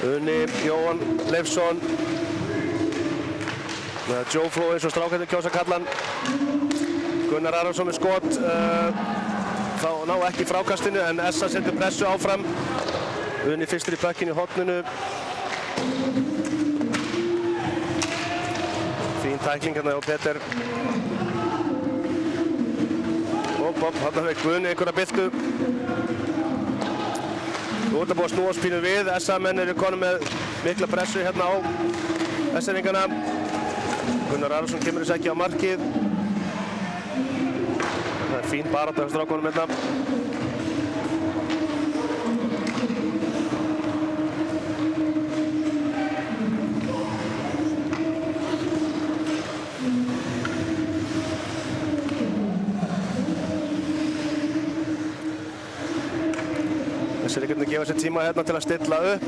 Uni Jóhann Leifsson. Joe Flo eins og strákarnir kjósa kallan. Gunnar Arason með skot. Þá ná ekki frákastinu en Essa setur pressu áfram. Uni fyrstur í pökkinn í horninu. Fín tækling hérna hjá Peter. Þarna fekk Guðni einhverja byltu. Nú er þetta búið að snúast pínu við. SA-menn eru konum með mikla pressu hérna á SA-ringana. Gunnar Arason kemur þess ekki á markið. Það er fín barátta hjá strákunum hérna. Þessir ykkurinn gefa sér tíma hérna til að stilla upp.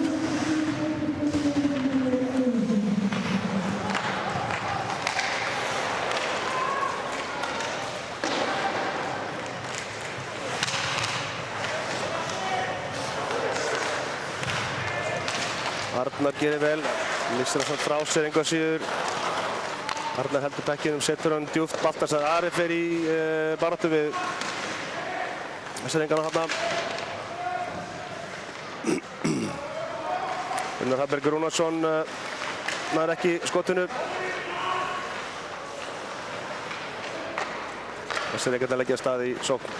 Arnar gerir vel, missir hann frá sér engu að síður. Arnar heldur bekkinum, setur hann djúpt. Baltasar Ari fer í baráttu við SA-ringana þarna. Gunnar Hallberg Rúnarsson nær ekki skotinu. SA-ringarnir leggja af stað í sókn.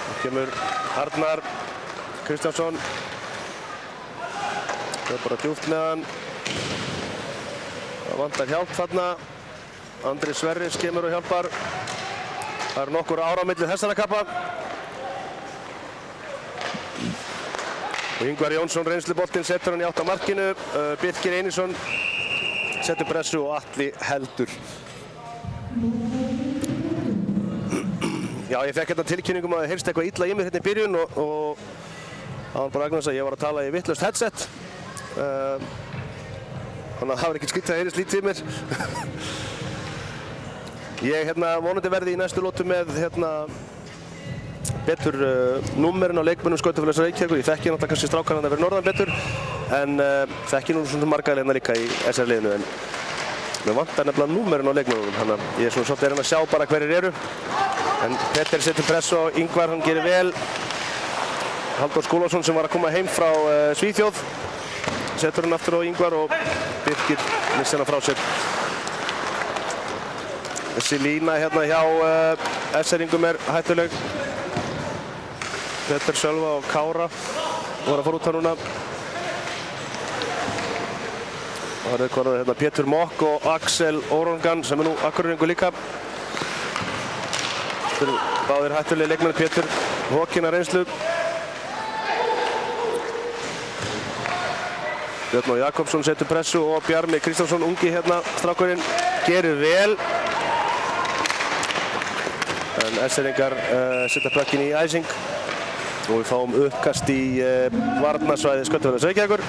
Það kemur Arnar Kristjánsson. Það er bara djúpt með hann. Það vantar hjálp þarna. Andri Sverris kemur og hjálpar. Það eru nokkur ára á milli þessara kappa. Og Ingvar Jónsson, reynsluboltinn, setur hann í átt á markinu. Birkir Einarsson setur pressu og Atli heldur. Já, ég fekk hérna tilkynningum að það heyrst eitthvað illa í mér hérna í byrjun og það var bara vegna þess að ég var að tala í vitlaust headset. Þannig að það var ekkert skrítið að heyrist lítið í mér. Ég vonandi verði í næstu lótu með betur númerin á leikmönnum Skautafélags Reykjavíkur. Ég þekki náttúrulega kannski strákarna að vera norðan betur en þekki nú svona marga hérna líka í SR-liðinu en mér vantar nefnilega númerin á leikmönnum þannig að ég er svona svolítið að reyna að sjá bara hverjir eru en Peter setur pressu á Ingvar, hann gerir vel. Halldór Skúlason sem var að koma heim frá Svíþjóð setur hann aftur á Ingvar og Birkir missir hann frá sér. Þessi lína hérna hjá SR-ingum er hættuleg. Petter Sölva og Kára voru að fara út það núna. Það er hérna Pétur Mokk og Axel Órongan sem er nú Akureyringur líka. Þetta eru báðir hættulegi leikmenn. Pétur Hókina reynslu. Björn og Jakobsson setur pressu og Bjarmi Kristjánsson ungi hérna strákurinn gerir vel. En SR-ingar setja pökkinn í æsing. Og við fáum uppkast í varnarsvæði Skautafélags Reykjavíkur.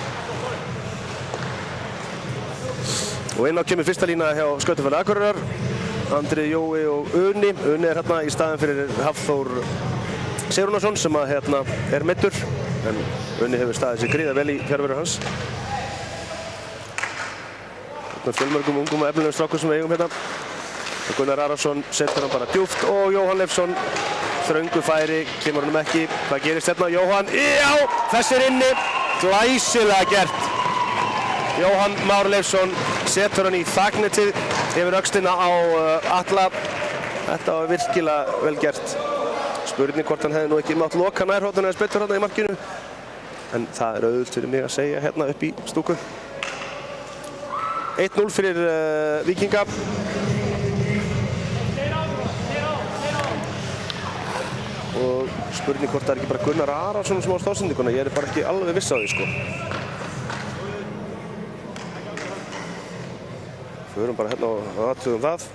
Og inn á kemur fyrsta lína hjá Skautafélagi Akureyrar. Andri, Jói og Uni. Uni er hérna í staðinn fyrir Hafþór Sigurðarson sem er meiddur. En Uni hefur staðið sig gríða vel í fjarveru hans. Þetta er fjölmörgum ungum og efnilegum strákum sem við eigum hérna. Gunnar Arason setur hann bara djúpt og Jóhann Leifsson þröngu færi, kemur hann ekki. Hvað gerist hérna? Jóhann, já! Þessi er inni, glæsilega gert. Jóhann Már Leifsson setur hann í þagnetið yfir öxlina á Atla. Þetta var virkilega vel gert. Spurning hvort hann hefði nú ekki mátt loka nærhorninu eða betur hérna í markinu. En það er auðvelt fyrir mig að segja hérna upp í stúku. 1-0 fyrir Víkinga. Og spurning hvort það er ekki bara Gunnar Arason sem á stóðsendinguna. Ég er bara ekki alveg viss á því, sko. Förum bara hérna og athugum það.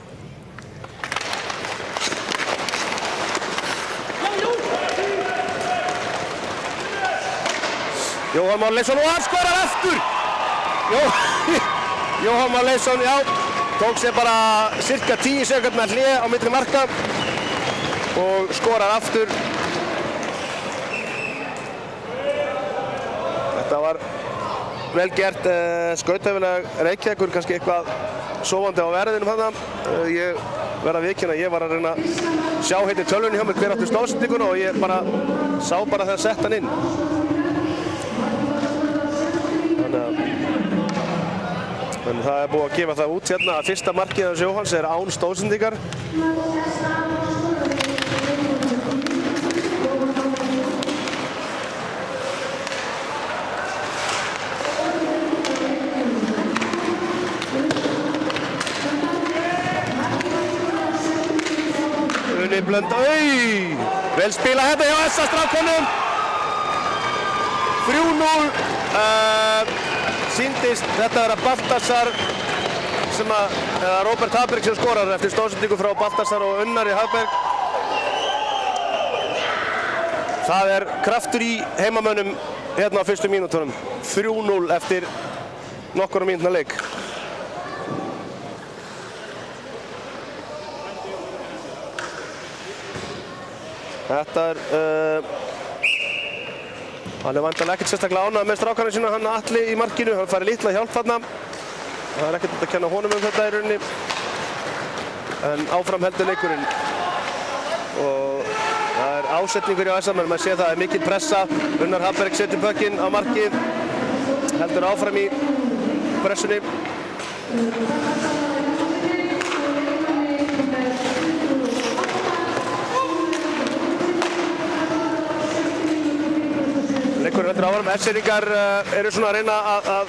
Jóhann Már Leifsson og hann skorar aftur! Jóhann Már Leifsson, já, tók sér bara cirka 10 sekúndna hlé á milli marka og skorar aftur. var vel gert. Skautafélag Reykjavíkur kannski eitthvað sofandi á verðinum þarna. Ég verð að viðurkenna, ég var að reyna að sjá hérna í tölvunni hjá mér hver átti stóðsendinguna og ég sá bara þegar sett hann inn. Þannig það búið að gefa það út hérna að fyrsta markið hans Jóhanns án stóðsendingar. Blönda, vel spila hérna hjá SA-strákunum. 3-0. Sýndist þetta vera Baltasar eða Róbert Hafberg sem skorar eftir stóðsendingu frá Baltasar og Unnari Hafberg. Það kraftur í heimamönnum hérna á fyrstu mínútunum. 3-0 eftir nokkurra mínútna leik. Þetta hann vantanlega ekkert sérstaklega ánægður með strákana sína, hann Atli í markinu, hann fær litla hjálp þarna. Það ekkert að kenna honum þetta í rauninni. En áfram heldur leikurinn. Og það ásetningur hjá SA, menn maður sé það mikil pressa. Unnar Hafberg setur puckinn á markið, heldur áfram í pressunni. Leikurinn heldur áfram. Esseringar eru svona að reyna að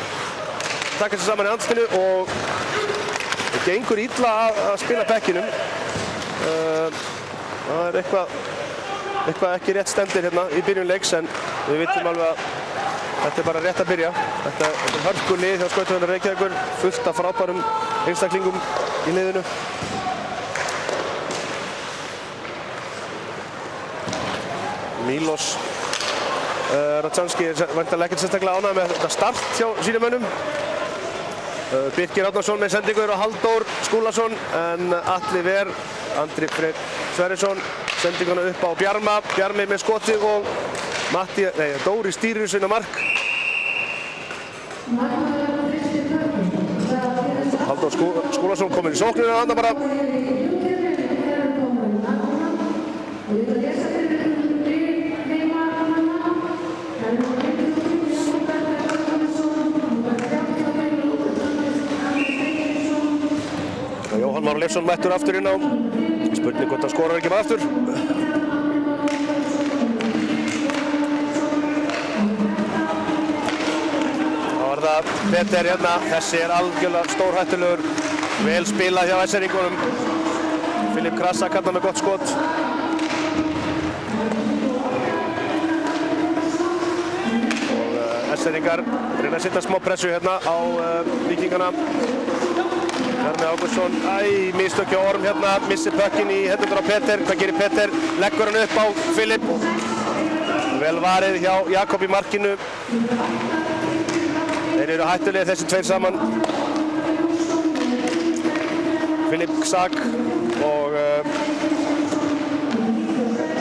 taka sér saman í andstinu og það gengur illa að spila pekkinum. Það eitthvað ekki rétt stendir hérna í byrjun leiks en við vitum alveg að þetta bara rétt að byrja. Þetta hörkulið hjá Skautafelli Reykjavíkur, fullt af frábærum einstaklingum í liðinu. Milos Radžanski væntanlega ekkert sérstaklega ánægður með þetta start hjá sínum mönnum. Birgir Árnason með sendingu og Halldór Skúlason en Atli Ver, Andri Freyr Sverrisson sendinguna upp á Bjarma. Bjarmi með skotið og Dóri stýrir sinna mark. Halldór Skúlason kominn í sóknina þarna bara. Jóhann Már Leifsson mættur aftur inn á. Spurning hvort hann skorar ekki bara aftur. Þá það Peter hérna. Þessi algjörlega stórhættulegur. Vel spilað hjá SR-ingunum. Filip Krasak hérna með gott skot. Og SR-ingar reyna að setja smá pressu hérna á Víkingana. Bjarmi Ágústsson, mistök hjá Orm hérna, missir puckinn í hendurnar á Peter. Hvað gerir Peter? Leggur hann upp á Filip. Vel varið hjá Jakob í markinu. Þeir eru hættulegir þessi tveir saman. Filip Ksak og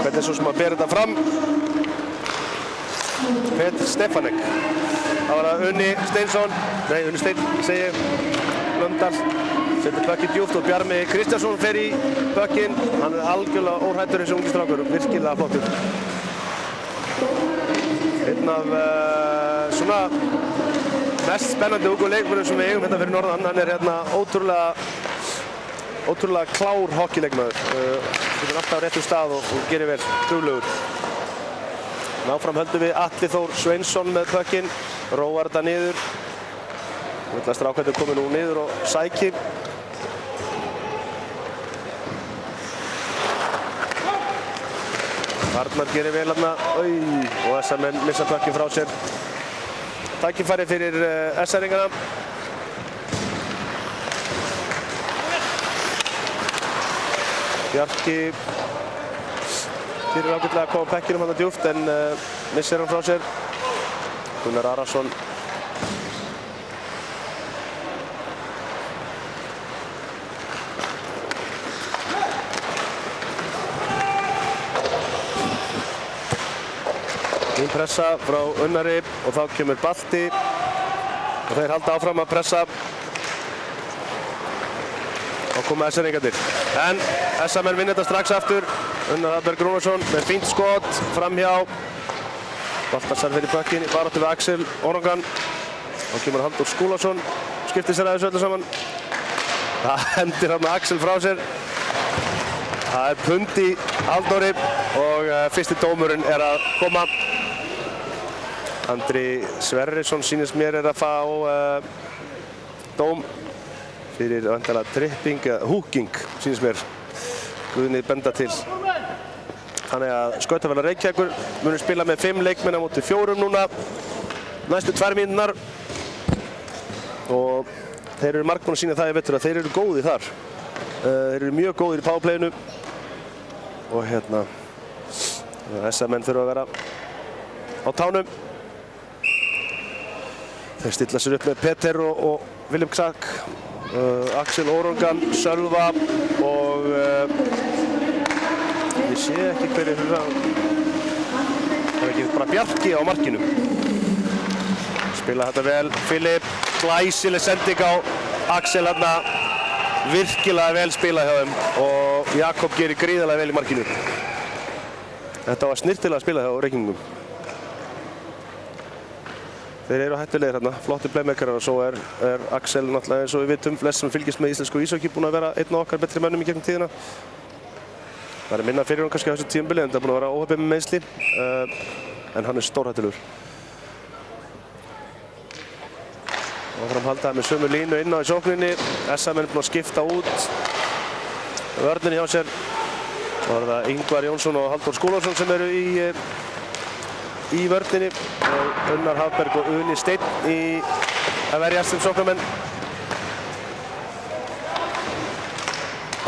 hvernig svo sem að bera þetta fram? Petr Stefanek. Það var það Unni Steinsson, Unni Steinn segi ég, Blöndal. Setur puckinn djúpt og Bjarmi Kristjánsson fer í puckinn. Hann algjörlega óhrættur eins og ungi strákur, virkilega flottur. Einn af svona mest spennandi leikmönnum sem við eigum hérna fyrir norðan. Hann hérna ótrúlega klár hockeyleikmaður. Getur alltaf á réttum stað og gerir vel, duglegur. Áfram höldum við Atli Þór Sveinsson með puckinn, róar þetta niður. Strákarnir komið nú niður og sæki. Arnar gerir vel hérna og þessar menn missa puckinn frá sér. Tækifæri fyrir SR-ingana. Bjarki gerir ágætlega að koma pekkinum hérna djúpt en missir hann frá sér. Gunnar Arason. Fín pressa frá Unnari og þá kemur Balti og þeir halda áfram að pressa og koma SR-ingarnir. En SA-menn vinna þetta strax aftur. Unnar Hafberg Rúnarsson með fínt skot framhjá. Baltasar fyrir bökkinn í baráttu við Axel Orangan. Þá kemur Halldór Skúlason, skiptir sér að þessu öllu saman. Það hendir hann Axel frá sér. Það pund í Halldóri og fyrsti dómurinn að koma. Andri Sverrisson sýnist mér að fá dóm fyrir vandalega tripping, húking sýnist mér. Guðni benda til. Þannig að Skautavélar Reykjavíkur munum spila með 5 leikmenn á móti 4 núna. Næstu 2 mínúturnar. Og þeir eru margbúin að sýna það í vetur að þeir eru góðir þar. Þeir eru mjög góðir í powerplayinu. Og SA-menn þurfa að vera á tánum. Þeir stilla sér upp með Peter og William Ksak, Axel Orangan, Sölva og ég sé ekki hverju það er ekki bara Bjarki á markinu. Spila þetta vel, Filip, glæsileg sending á Axel hérna, virkilega vel spilað hjá þeim og Jakob gerir gríðarlega vel í markinu. Þetta var snirtilega spilað hjá Reykingum. Þeir eru hættulegir hérna, flotti playmakerar og svo er Axel náttúrulega eins og við vitum, flest sem fylgist með íslensku íshockey búin að vera einn af okkar betri mönnum í gegnum tíðina. Það er minna fyrir hann kannski á þessu tímabili en það er búin að vera óheppið með meiðsli en hann er stórhættulegur. Áfram halda með sömu línu inn á í sókninni. SA-menn búin að skipta út vörninni hjá sér. Það er það Ingvar Jónsson og Halldór Skúlason sem eru í vörninni og Unnar Hafberg og Uni Steinn að verjast sem sóknarmenn.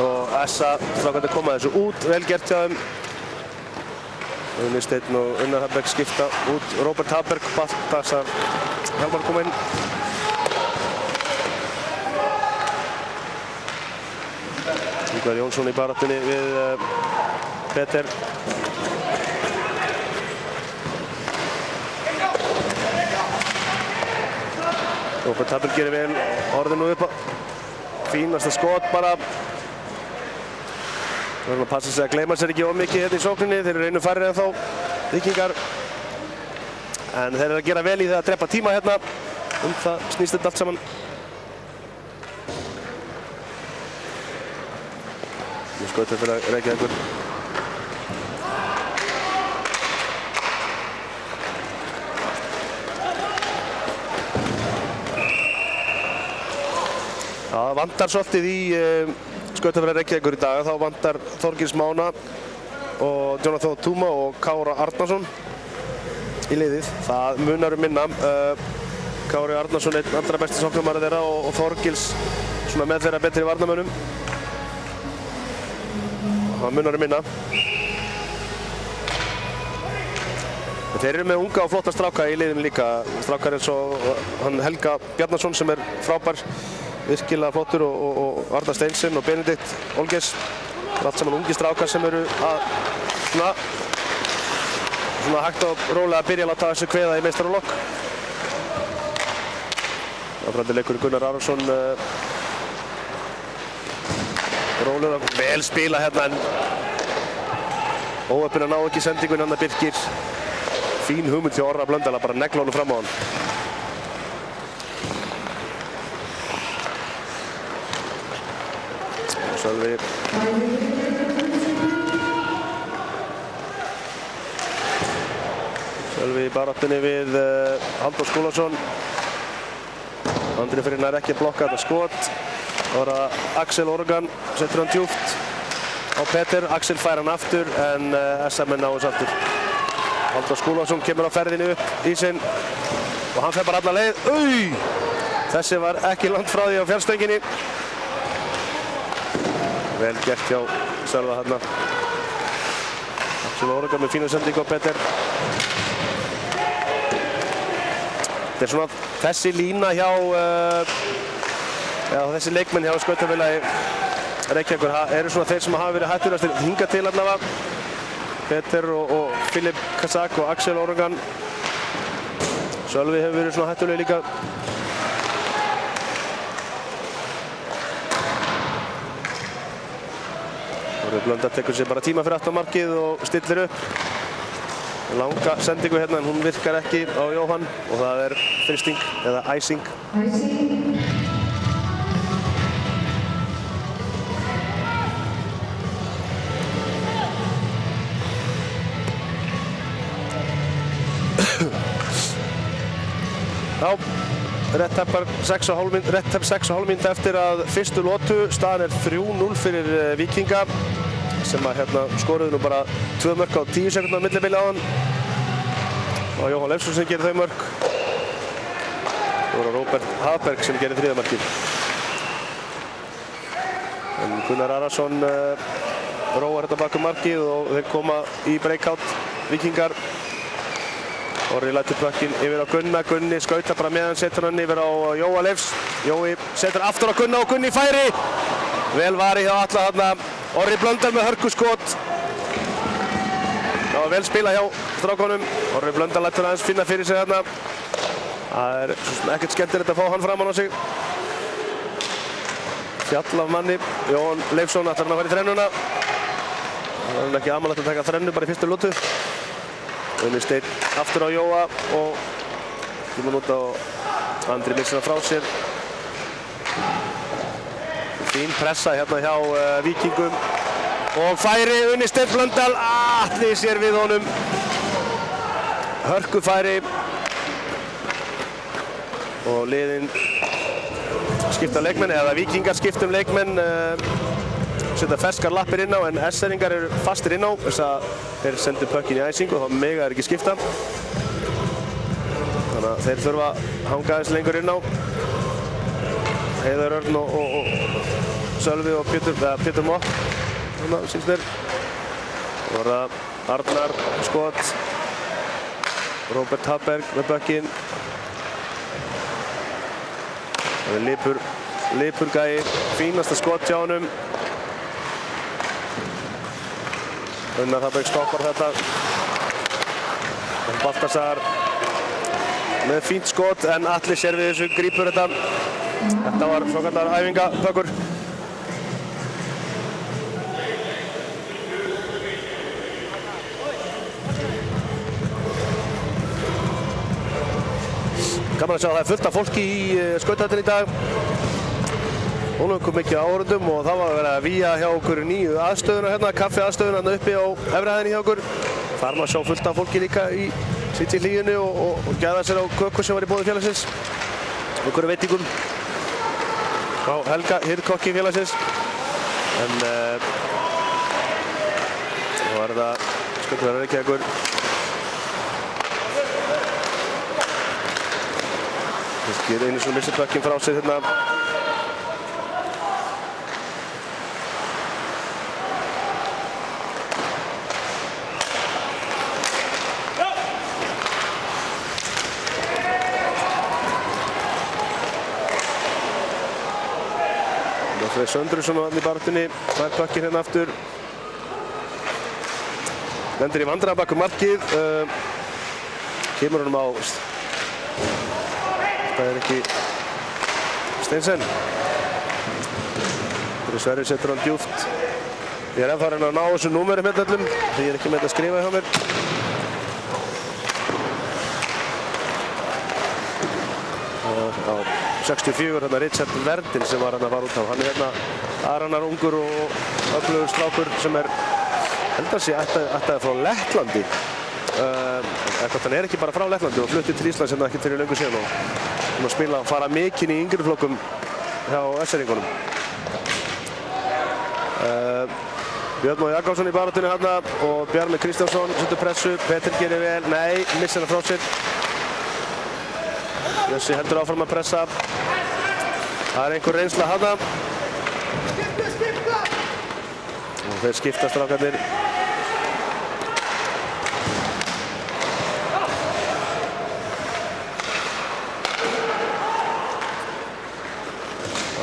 Og SA-strákarnir koma þessu út, vel gert hjá þeim. Uni Steinn og Unnar Hafberg skipta út. Róbert Hafberg, Baltasar Hjálmar koma inn. Ingvar Jónsson í baráttunni við Peter. Róbert Hafberg gerir vel, horfði nú upp á fínasta skot bara. Það verður að passa sig að gleyma sér ekki of mikið hérna í sókninni. Þeir eru einu færri en þá Víkingar. En þeir eru að gera vel í það að drepa tíma hérna. Það snýst þetta allt saman. Nú skautar fyrir Reykjavíkur. Það vantar svolítið í Skautafélag Reykjavíkur í dag. Þá vantar Þorgils Mána og Jonathan Tuma og Kára Arnarsson í liðið. Það munar minna. Kári Arnarsson einn allra besti sóknarmaður þeirra og Þorgils svona með þeirra betri varnarmönnum. Það munar minna. Þeir eru með unga og flotta stráka í liðinu líka. Strákar eins og hann Helga Bjarnason sem frábær, virkilega flottur og Arnar Steinsen og Benedikt Olges. Það er allt saman ungi strákar sem eru að svona hægt og rólega að byrja að láta þessu kveða í meistaralokk. Áframandi leikur Gunnar Arason. Rólegur og vel spila hérna en óheppinn að ná ekki sendingun hann að Birkir. Fín hugmynd hjá Orra Blöndal að bara negla honum fram á hann. Sölvi í baráttunni við Halldór Skúlason. Andri fyrir nær ekki að blokka þetta skot. Það var að Axel Orangan setur hann djúpt á Peter. Axel fær hann aftur en SA-menn ná þess aftur. Halldór Skúlason kemur á ferðinu upp í sinn og hann fer bara alla leið. Þessi var ekki langt frá því á fjárstönginni. Vel gert hjá Sölva hérna. Axel Orangan með fína sendingu á Peter. Þetta er svona þessi lína hjá þessi leikmenn hjá Skautafélagi Reykjavíkur eru svona þeir sem hafa verið hættulegastir hingað til allavega. Peter og Filip Kazak og Axel Orangan. Sölvi hefur verið svona hættuleg líka. Orri Blöndal tekur sér bara tíma fyrir aftan markið og stillir upp. Langa sendingu hérna en hún virkar ekki á Jóhann og það frysting eða icing. Já, rétt tæp 6,5 mínúta eftir að fyrstu lotu. Staðan 3-0 fyrir Víkinga sem að skoruðu nú bara 2 mörk á 10 sekúndna millibili áðan. Og Jóhann Leifsson sem gerir þau mörk. Það var Róbert Hafberg sem gerir 3. markið. En Gunnar Arason róar þetta bak markið og þeir koma í breakout Víkingar. Orri lætur pökkinn yfir á Gunna, Gunni skautar bara meðan, setur hann yfir á Jóa Leifs. Jói setur aftur á Gunna og Gunni færi. Vel varið hjá Atla þarna. Orri Blöndal með hörkuskot. Það var vel spilað hjá strákunum. Orri Blöndal lætur aðeins finna fyrir sig þarna. Það ekkert skemmtilegt að fá hann framan á sig. Fjall af manni. Jóhann Leifsson ætlar hann að fara í þrennuna. Það var ekki amalegt að taka þrennu bara í fyrstu lotu. Unni Steinn aftur á Jóa og kemur út á Andri missir hann frá sér. Fín pressa hérna hjá Víkingum og færi Unni Steinn Blöndal. Atli sér við honum. Hörkufæri og liðin skipta leikmenn eða Víkingar skipta leikmenn. Setja ferskar lappir inn á en S-eringar eru fastir inn á þess að þeir sendu pökkinn í æsingu og þá mega ekki skipta. Þannig að þeir þurfa að hanga aðeins lengur inn á. Heiðar Örn og Sölvi og Pétur Mopp. Þannig að síns mér. Það var það Arnar skot. Róbert Hafberg með pökkinn. Það Lipur gæi. Fínasta skot hjá honum. Gunnar Hafberg stoppar þetta. Baltasar með fínt skot en Atli sér við þessu, grípur þetta. Þetta var svokallar æfingapökkur. Gaman að sjá að það fullt af fólki í skautahöllinni í dag. Hún hefur komið mikið áhorfendum og það var að vera að víja hjá okkur nýju aðstöðuna hérna, kaffiaðstöðuna hérna uppi á efri hæðinni hjá okkur. Þar maður sjá fullt af fólki líka sitt í hlýjunni og gæða sér á köku sem var í boði félagsins. Einhverju veitingum frá Helga, hirðkokki félagsins. En þá var þetta skautahöllin Reykjavíkur. Kannski einu svona missir pökkinn frá sér hérna. Freyr Söndruson var í baráttunni, fær pökkinn hérna aftur. Lendir í vandræðum bak markið. Kemur honum á. Það ekki Steinsen. Sverrir setur hann djúpt. Ég ennþá að reyna að ná þessu númerum hérna öllum. Því ég ekki með þetta að skrifa hjá mér. Á 64 hérna Richard Verdin sem var hérna að fara út á. Hann hérna Aranar ungur og öflugur strákur sem held að sé ættaði frá Lettlandi. Hann ekki bara frá Lettlandi og flutti til Íslands hérna ekki fyrir löngu síðan og spila og fara mikinn í yngri flokkum hjá S-eringunum. Björn Má Jakobsson í baráttunni hérna og Bjarmi Kristjánsson setur pressu. Petur gerir vel, nei, missir hann frá sér. Jössi heldur áfram að pressa. Það einhver reynsla hérna. Og þeir skipta strákarnir.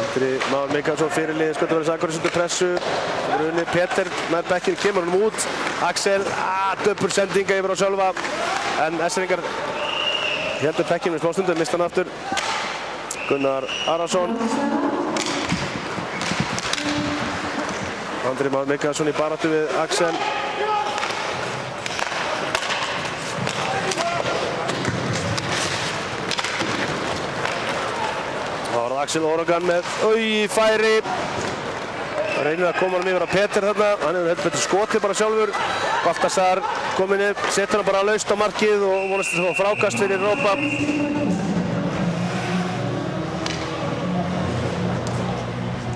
Andri Már Mikaelsson fyrirliði Skutulsvells Akureyrar setur pressu. Runi Peter nær bekkinn, kemur honum út. Axel, döpur sendinga yfir á sjálfa. En SR-ingar heldur bekkinn við smá stundu, mista hann aftur. Gunnar Arason. Andri Már Mikaelsson í baráttu við Axel. Það var Axel Orogan með færi. Reynir að koma hann yfir á Peter þarna. Hann hefur heldur betur skotið bara sjálfur. Baltasar kominn upp, setur hann bara laust á markið og vonast að fá frákast fyrir Rópa.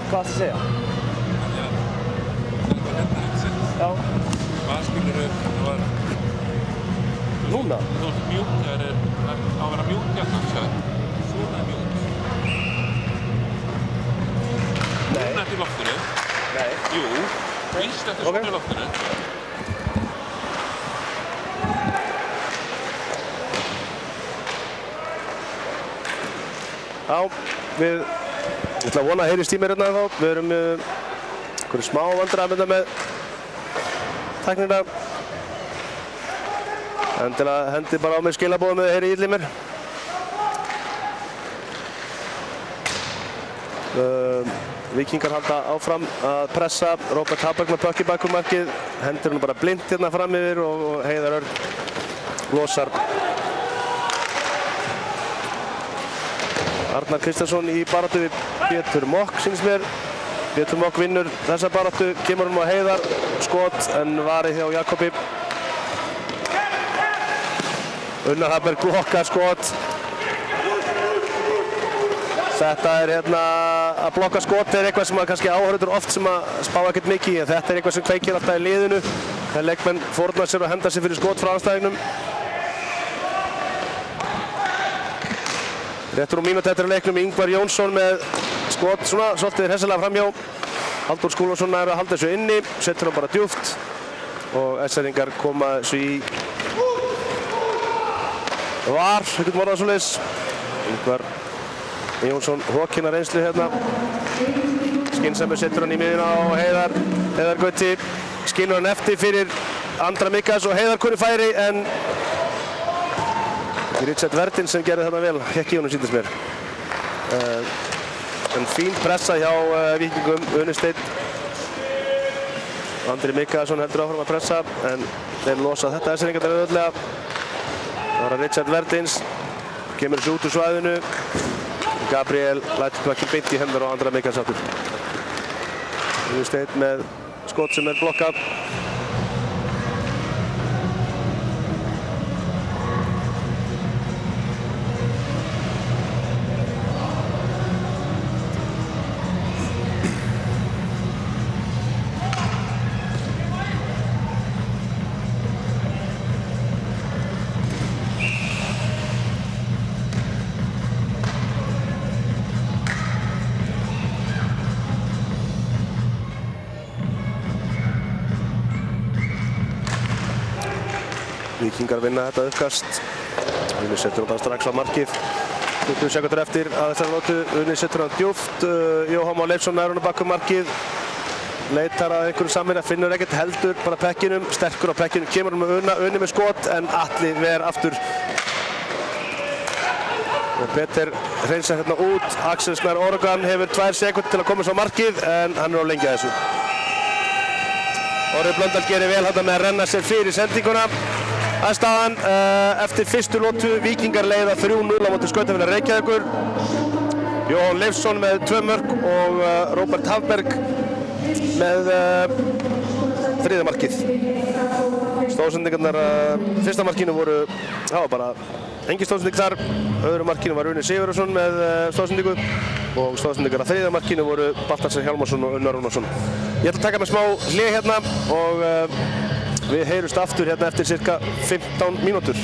Hvað ætti að segja? Já. Hvað skilurðu það var? Núna? Þú ert mjúk, það á að vera mjúk hérna, sjáðu. Svona er mjúk. Núna eftir loftinu. Nei. Jú, víst eftir svona í loftinu. Já, ég ætla að vona að heyrist í mér hérna þá. Við erum einhverju smá vandræðum með tæknina. Endilega hendi bara á mig skilaboðum með að heyri illa í mér. Víkingar halda áfram að pressa. Róbert Hafberg með pökk í bakkurmarkið. Hendur hann bara blind hérna fram yfir og Heiðar Örn losar. Arnar Kristjánsson í baráttu við Pétur Mokk, sýnist mér. Pétur Mokk vinnur þessa baráttu, kemur hann á Heiðar, skot en varið hjá Jakobi. Unnar Hafberg blokkar skot. Þetta hérna, að blokka skot er eitthvað sem kannski áhorfendur oft sem að spá ekkert mikið í, en þetta er eitthvað sem kveikir alltaf í liðinu. Þegar leikmenn fórna sér og henda sér fyrir skot frá andstæðingnum. Réttur og mínútu eftir að leiknum Ingvar Jónsson með skot svona svolítið hressilega framhjá. Halldór Skúlason er að halda þessu inni, setur hann bara djúpt og SR-ingar koma þessu í var, við getum orðað svoleiðis. Ingvar Jónsson hókina reynslu hérna. Skynsamur setur hann í miðjuna á Heiðar Gauti. Skynur hann eftir fyrir Andra Mikaels og Heiðar kunni færi en Richard Verdin sem gerði þarna vel, hekk í honum sýndist mér. En fín pressa hjá Víkingum, Unnsteinn. Andri Mikaelsson heldur áfram að pressa en þeir losa þetta SR-ingar auðveldlega. Það var Richard Verdins, kemur þessu út úr svæðinu. Gabriel lætur ekki beint í hendur á Andra Mikaels aftur. Unnsteinn með skot sem er blokkað. Víkingar vinna þetta uppkast. Unni setur hann bara strax á markið. 20 sekúndur eftir að þessari nótu. Unni setur hann djúpt. Jóhann Már Leifsson nær hann á bakku markið. Leitar að einhverjum samvinna, finnur ekkert, heldur bara pekkinum. Sterkur á pekkinum, kemur hann með Unni með skot en Atli ver aftur. Og Peter hreinsar hérna út. Axel Snær Orogan hefur 2 sekúndur til að koma svo á markið en hann er á lengi að þessu. Orri Blöndal gerir vel hérna með að renna sér fyrir sendinguna. Aðstæðan eftir fyrstu lotu Víkingar leiða 3-0 á móti Skautafélag Reykjavíkur. Jóhann Leifsson með 2 mörk og Róbert Hafberg með 3. markið. Stóðsendingarnar fyrsta markinu voru, það var bara engin stóðsending þar. Öðru markinu var Unni Sigurðarsson með stóðsendingu og stóðsendingar að 3. markinu voru Baltasar Hjálmarsson og Unnar Rúnarsson. Ég ætla að taka með smá hlé hérna og við heyrumst aftur hérna eftir cirka 15 mínútur.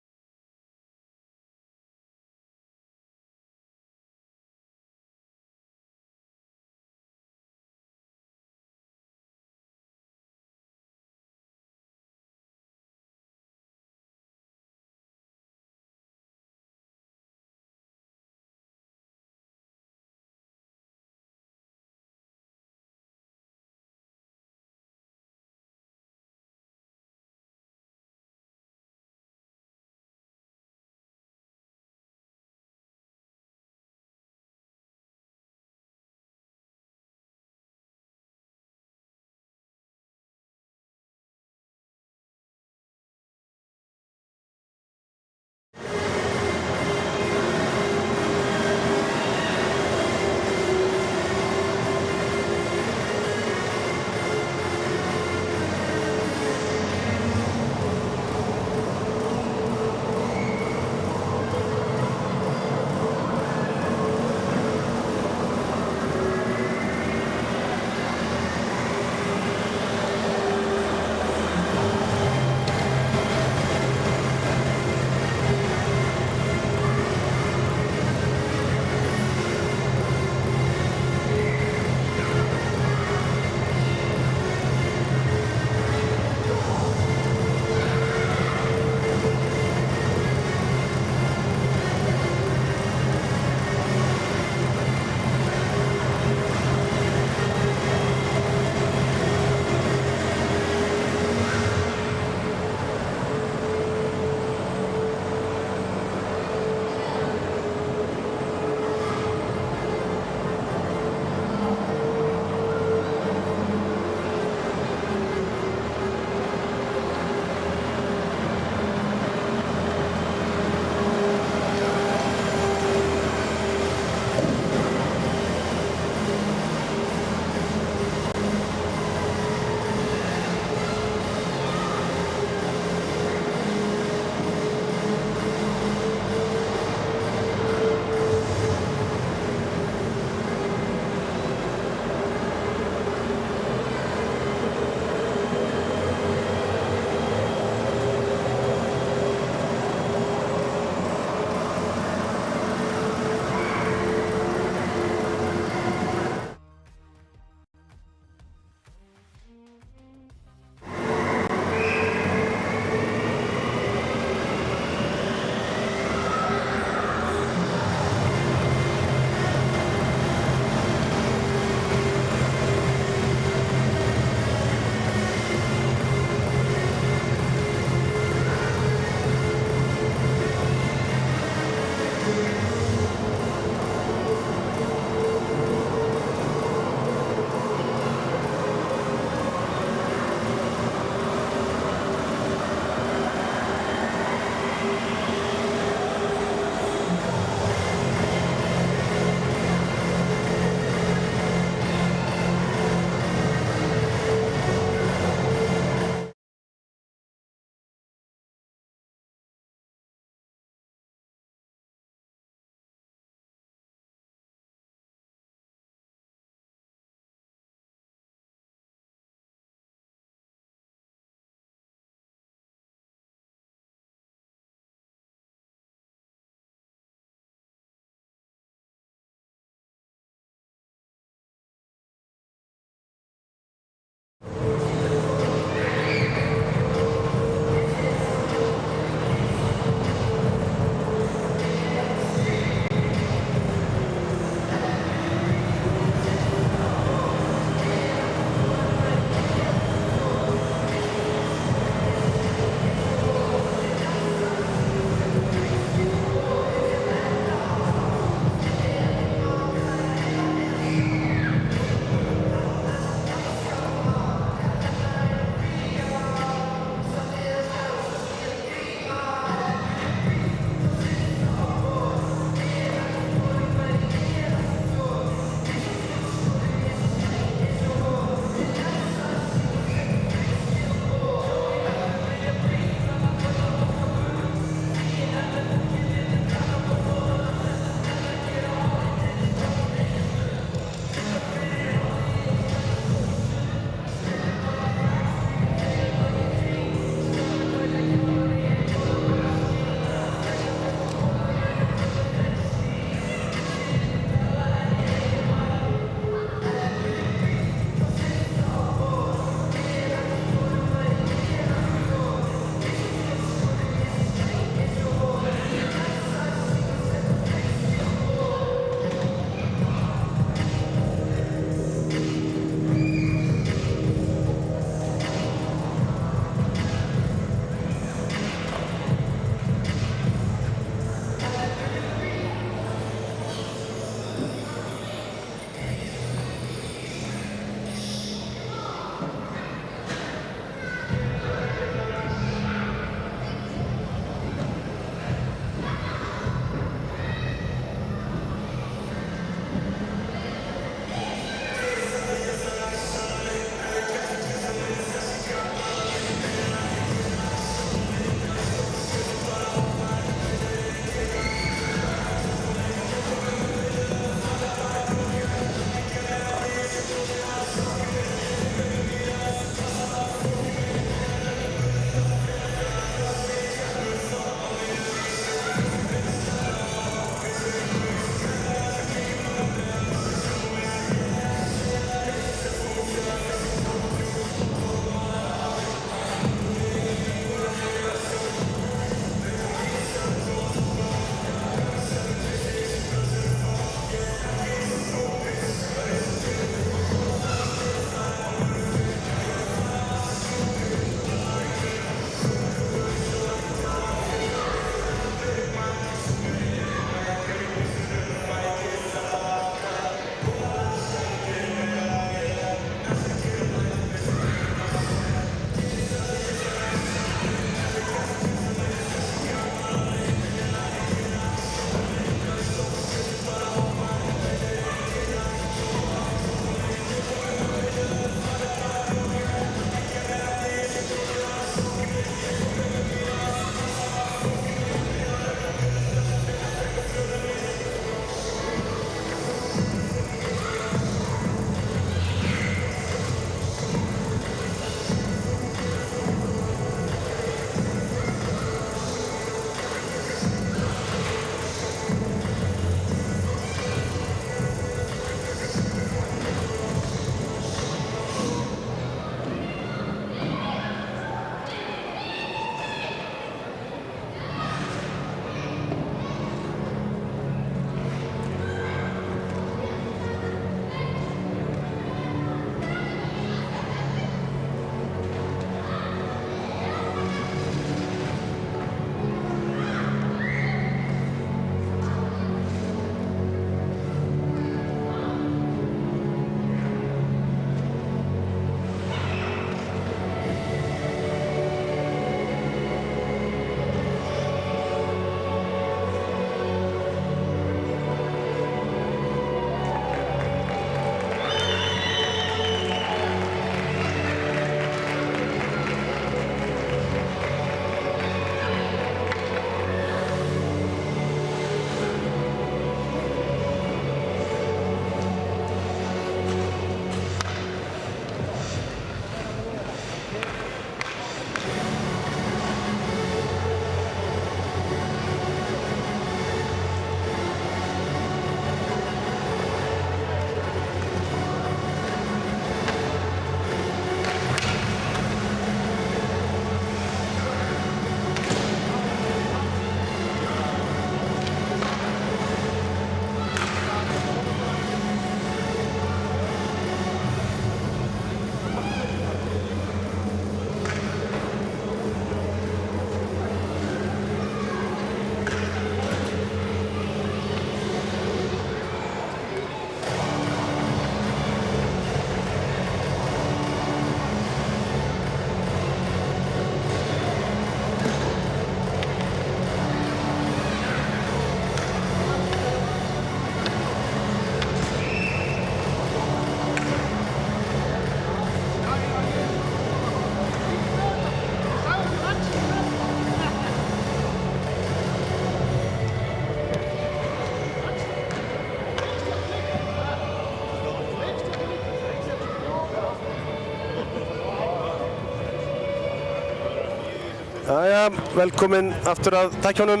Jæja, velkomin aftur að tækjónum.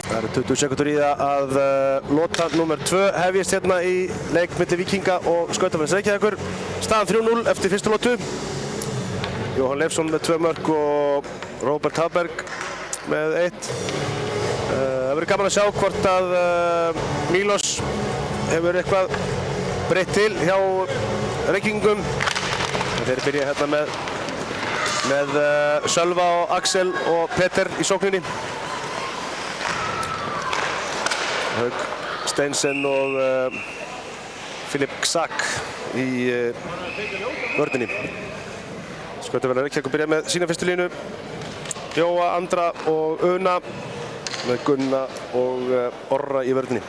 Það eru 20 sekundur í það að lota númer 2 hefjist hérna í leik milli Víkinga og Skautafélags Reykjavíkur. Staðan 3-0 eftir fyrstu lotu. Jóhann Leifsson með 2 mörk og Róbert Hafberg með 1. Það verður gaman að sjá hvort að Mílos hefur eitthvað breytt til hjá Reykvíkingum. Þeir byrja hérna með Sölva og Axel og Peter í sókninni. Haug Steinsen og Filip Ksak í vörninni. Skautafélag Reykjavíkur byrja með sína fyrstu línu. Jóa, Andra og Una með Gunna og Orra í vörninni.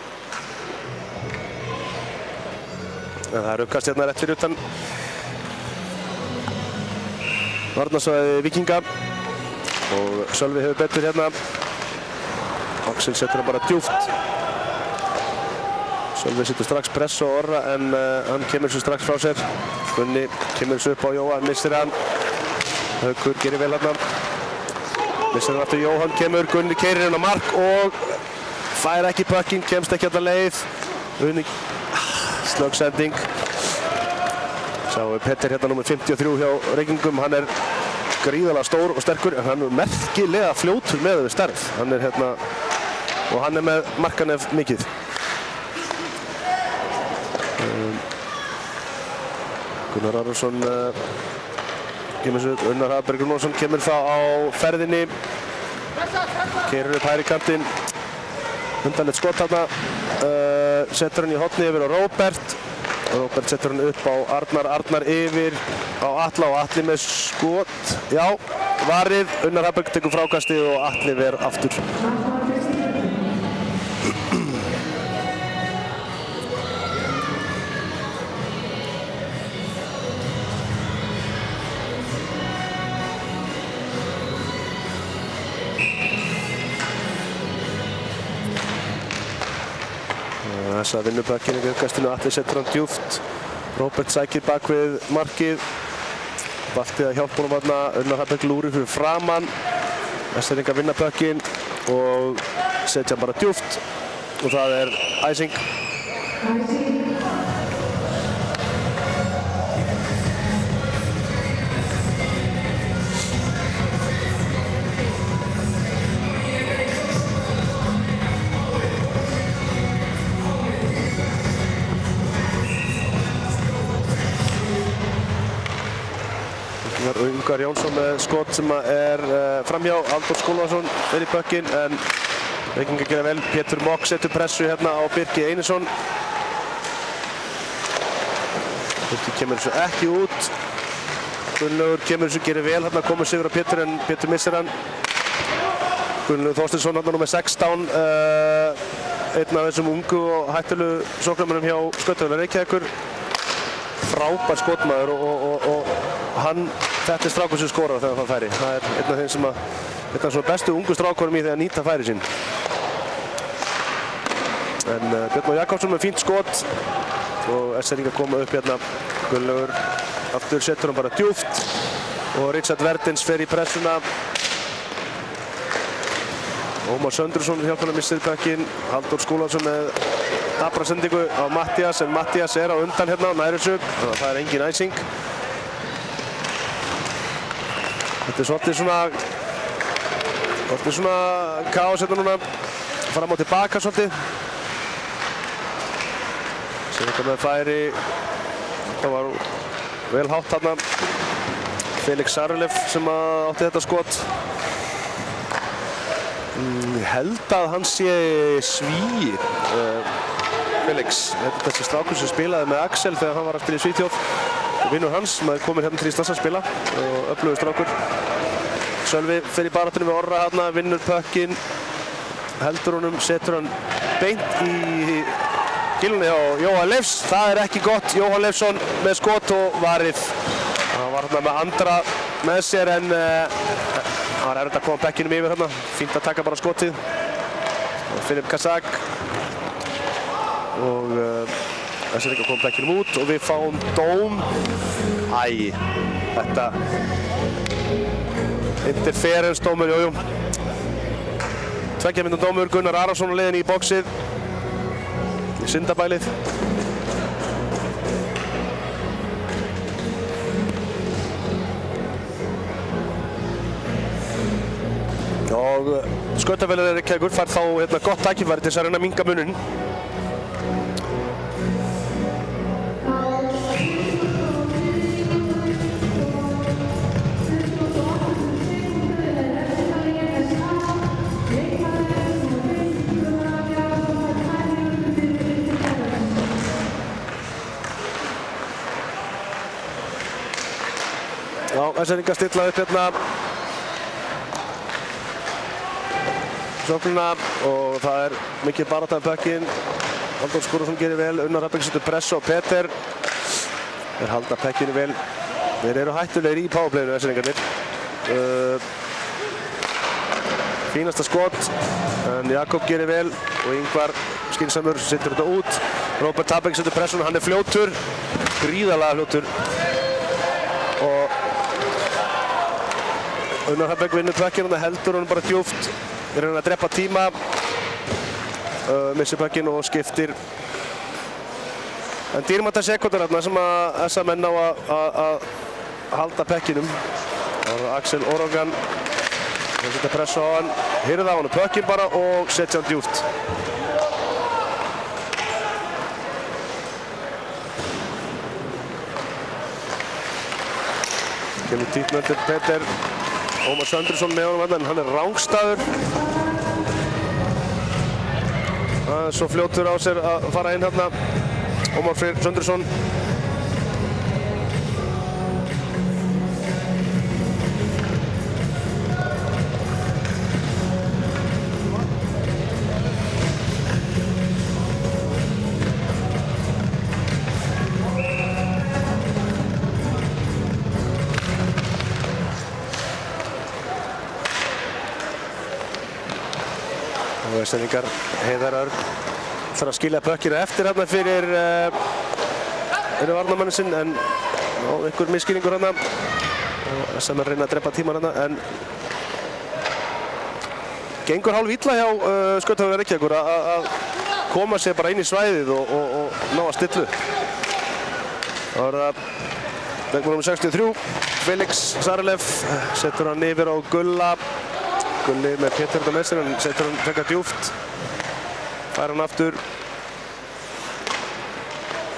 Það er uppkast hérna rétt fyrir utan varnarsvæði Víkinga og Sölvi hefur betur hérna. Axel setur hann bara djúpt. Sölvi setur strax press á Orra en hann kemur svo strax frá sér. Gunni kemur svo upp á Jóa, missir hann. Haukur gerir vel hérna. Missir hann aftur Jóhann, kemur, Gunni keyrir hann á mark og fær ekki puckinn, kemst ekki alla leið. Snögg sending. Sjáum við Petter hérna númer 53 hjá Reykvíkingum. Hann er gríðarlega stór og sterkur en hann er merkilega fljótur með við stærð. Hann er hérna og hann er með markanef mikið. Gunnar Arason kemur svo, Unnar Hafberg Rúnarsson kemur þá á ferðinni. Keyrir upp hægri kantinn. Undanlegt skot þarna. Setur hann í hornið yfir á Róbert. Róbert setur hann upp á Arnar, Arnar yfir á Atla og Atli með skot. Já, varið, Unnar Hafberg tekur frákastið og Atli ver aftur. Þessa vinnupökkinn í uppkastinu, Atli setur hann djúpt. Róbert sækir bak við markið. Baltið að hjálpa honum þarna, Unnar Hafberg lúrir fyrir framann. Vestfirðingar vinna pökkinn og setja hann bara djúpt. Og það er æsing. Ungar Jónsson með skot sem er framhjá. Halldór Skúlason er í pökkinn en Reykvíkingar gera vel. Pétur Mokk setur pressu hérna á Birki Einarsson. Birki kemur þessu ekki út. Gunnlaugur kemur þessu, gerir vel hérna, komur sigur á Pétur en Pétur missir hann. Gunnlaugur Þorsteinsson hérna númer 16. Einn af þessum ungu og hættulegu sóknarmönnum hjá Skautafélag Reykjavíkur. Frábær skotmaður og hann, þetta er strákur sem skorar þegar hann færi. Það er einn af þeim sem einn af svona bestu ungu strákurum í því að nýta færi sín. En Björn Már Jakobsson með fínt skot og SR-ingar koma upp hérna. Gunnlaugur aftur setur hann bara djúpt og Richard Verdens fer í pressuna. Ómar Söndursson hjálpar hann að missa pökkinn. Halldór Skúlason með dabra sendingu á Mattias en Mattias er á undan hérna á nærussu. Þannig að það er engin æsing. Þetta er svolítið svona kaos hérna núna, fram og tilbaka svolítið. Sér eitthvað með færi, það var vel hátt þarna. Felix Sarulev sem átti þetta skot. Ég held að hann sé Svíi, Felix. Þetta er þessi strákur sem spilaði með Axel þegar hann var að spila í Svíþjóð. Vinnur hans, maður komir hérna til Íslands að spila og öflugur strákur. Sölvi fer í baráttunni við Orra hérna, vinnur pökkinn, heldur honum, setur hann beint í gilunni á Jóhann Leifs. Það er ekki gott, Jóhann Leifsson með skot og varið. Hann var hérna með Andra með sér en hann var erfitt að koma bekkinum yfir hérna. Fínt að taka bara skotið. Filip Kazak og þessi er ekki að koma bekkinum út og við fáum dóm. Æ, þetta Interference dómur, jújú. 2 mínútna dómur, Gunnar Arason á leiðinni í boxið. Í syndabælið. Og skautafélagið Reykjavíkur fær þá gott tækifæri til þess að reyna að minnka muninn. Já, Eskfirðingar stilla upp hérna sóknina og það er mikið barátta um pökkinn. Halldór Skúrason gerir vel, Unnar Hrafnberg setur pressu á Peter. Þeir halda pökkinu vel. Þeir eru hættulegir í powerplayinu, Eskfirðingarnir. Fínasta skot, en Jakob gerir vel og Ingvar skynsamur setur þetta út. Róbert Hrafnberg setur pressuna, hann er fljótur, gríðarlega fljótur. Og Unnar Hrafnberg vinnur pökkinn og það heldur hann bara djúpt. Þeir reyna að drepa tíma, missir pökkinn og skiptir. En dýrmæta sekúndur þarna sem að þessa menn á að halda pökkinum. Það var Axel Orogan, þeir setja pressu á hann, hirða á hann pökkinn bara og setja hann djúpt. Kemur tíknöldur Peter. Ómar Söndursson með honum en hann er rangstæður. Það er svo fljótur á sér að fara inn hérna. Ómar Freyr Söndursson. Eskfirðingar, Heiðar Örn þarf að skilja pökkinu eftir hérna fyrir varnarmannin sinn en einhver misskilningur hérna og sem er að reyna að drepa tíman hérna en gengur hálf illa hjá skautafélagi Reykjavíkur að koma sér bara inn í svæðið og ná að stillu. Það var það leikmaður nr. 63, Felix Sarlev setur hann yfir á Gulla. Gulli með Pétur þetta með sér, hann setur hann frekar djúpt. Fær hann aftur.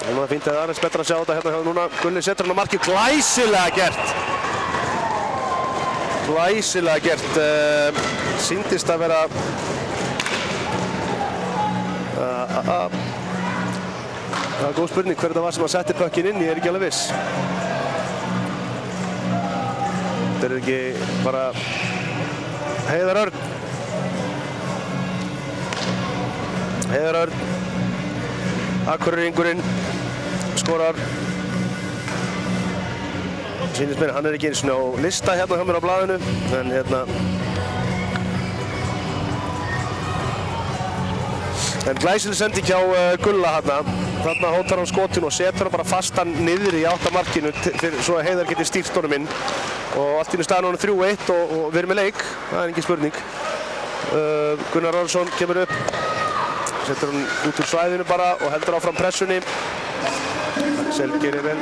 Núna fínt eða aðeins betra að sjá þetta hérna núna. Gulli setur hann á markið, glæsilega gert. Glæsilega gert. Sýndist að vera það er góð spurning hver þetta var sem að setti pökkinn inn, ég er ekki alveg viss. Þetta er ekki bara Heiðar Örn. Heiðar Örn. Akureyringurinn skorar. Sýnist mér, hann er ekki eins og á lista hérna hjá mér á blaðinu. En hérna en glæsileg sending hjá Gulla hérna. Þarna hótar hann skotinu og setur hann bara fastan niður í áttamarkinu svo að Heiðar geti stýrt honum inn. Og allt í einu staðan honum 3-1 og við erum með leik, það er engin spurning. Gunnar Arason kemur upp, setur hann út úr svæðinu bara og heldur áfram pressunni. Axel gerir vel.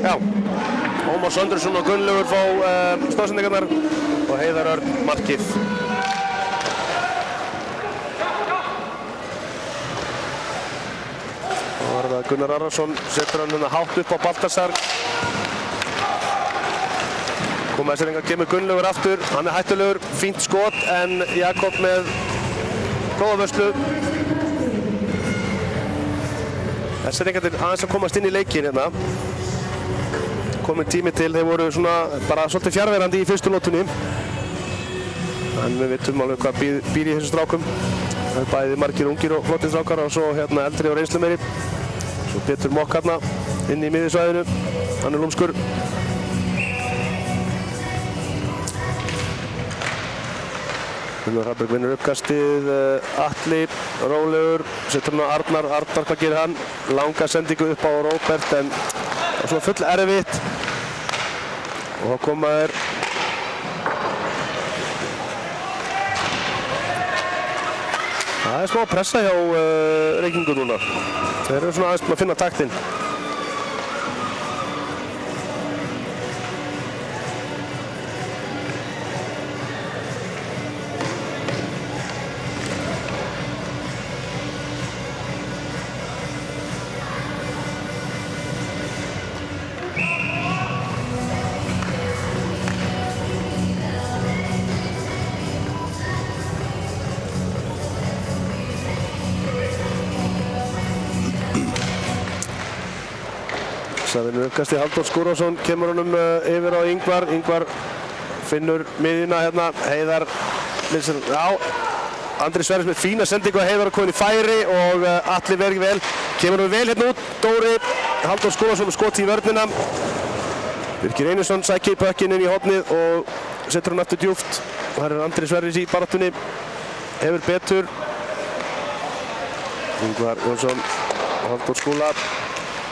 Já. Ómar Söndursson og Gunnlaugur fá stóðsendingarnar og Heiðar Örn markið. Og var það Gunnar Arason, setur hann hérna hátt upp á Baltasar. Kom Eskfirðingar, kemur Gunnlaugur aftur, hann er hættulegur, fínt skot en Jakob með góða vörslu. Eskfirðingarnir aðeins að komast inn í leikinn hérna. Kominn tími til, þeir voru svona bara svolítið fjarverandi í fyrstu lotunni. En við vitum alveg hvað býr í þessum strákum. Það er bæði margir ungir og flottir strákar og svo hérna eldri og reynslu meiri. Svo Pétur Mokk hérna inn í miðjusvæðinu, hann er lúmskur. Gunnar Hrafnberg vinnur uppkastið, Atli, rólegur, setur hann á Arnar, hvað gerir hann? Langa sendingu upp á Róbert en svona full erfitt og þá koma þeir það smá pressa hjá Reykjavíkur núna. Þeir eru svona aðeins að finna taktinn. Það vinnur uppkastið Halldór Skúrason, kemur honum yfir á Ingvar. Ingvar finnur miðjuna hérna, Heiðar Andri Sverris með fína sendingu að Heiðar komin í færi og Atli verið vel, kemur honum vel hérna út. Dóri, Halldór Skúrason með skot í vörnina. Birkir Einarsson sækir pökkinn inn í hornið og setur hann aftur djúpt. Og það Andri Sverris í baráttunni, hefur betur. Ingvar Jónsson og Halldór Skúla.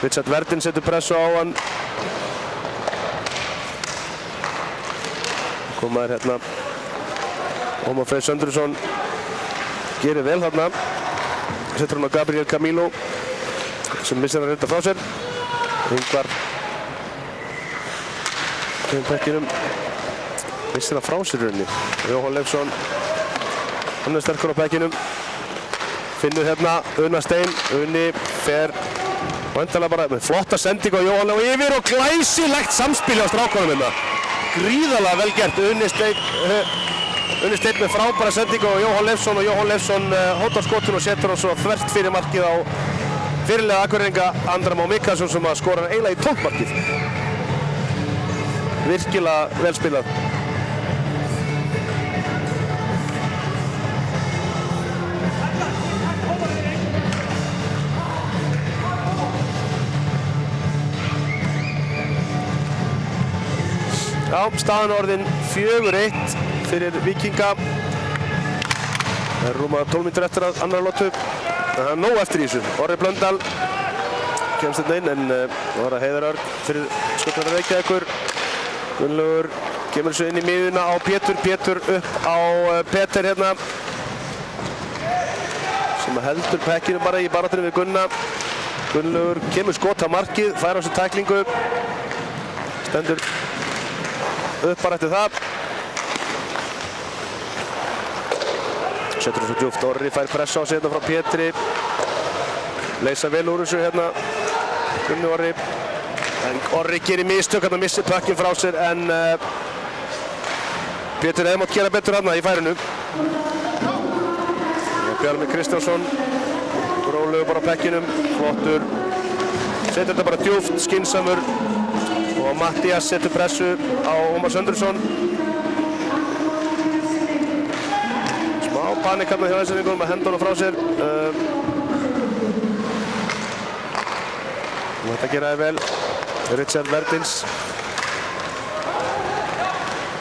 Richard Verdin setur pressu á hann. Komaður hérna. Ómar Freyr Söndrursson gerir vel þarna. Setur hann á Gabriel Camilo sem missir að reynda frá sér. Ingvar kemur pekkinum. Missir að frá sér rauninni. Jóhann Leifsson. Hann sterkur á pekkinum. Finnur hérna Una Stein. Unni fer vandalega bara með flotta sendingu á Jóhann og yfir og glæsilegt samspil á strákunum hérna. Gríðarlega vel gert. Unni Steinn með frábæra sendingu á Jóhann Leifsson og Jóhann Leifsson hótar skotinu og setur hann svo þvert fyrir markið á fyrirliða Akureyringa Andra Má Mikaelsson sem að skora eiginlega í toppmarkið. Virkilega vel spilað. Já, staðan orðin 4-1 fyrir Víkinga. Það er rúma 12 mínútur eftir að annar lotu. Það er nóg eftir í þessu. Orri Blöndal kemst þetta inn en það var að Heiðar Örn fyrir Skotlandar Reykjavíkur. Gunnlaugur kemur þessu inn í miðuna á Pétur. Pétur upp á Peter hérna. Sem heldur pekkinu bara í baráttunni við Gunna. Gunnlaugur kemur skot á markið, fær á sig tæklingu. Stendur upp bara eftir það. Setur þessu djúpt. Orri fær pressa á sig hérna frá Pétri. Leysa vel úr þessu hérna. Gunni Orri. En Orri gerir mistök, hann missir pökkinn frá sér en Pétur hefði mátt gera betur hérna í færinu. Bjarmi Kristjánsson. Rólegur bara á pekkinum. Flottur. Setur þetta bara djúpt, skynsamur. Og Mattías setur pressu á Ómar Söndrursson. Smá panik hérna hjá Íslandingunum að henda honum frá sér. Þetta geraði vel. Richard Verdins.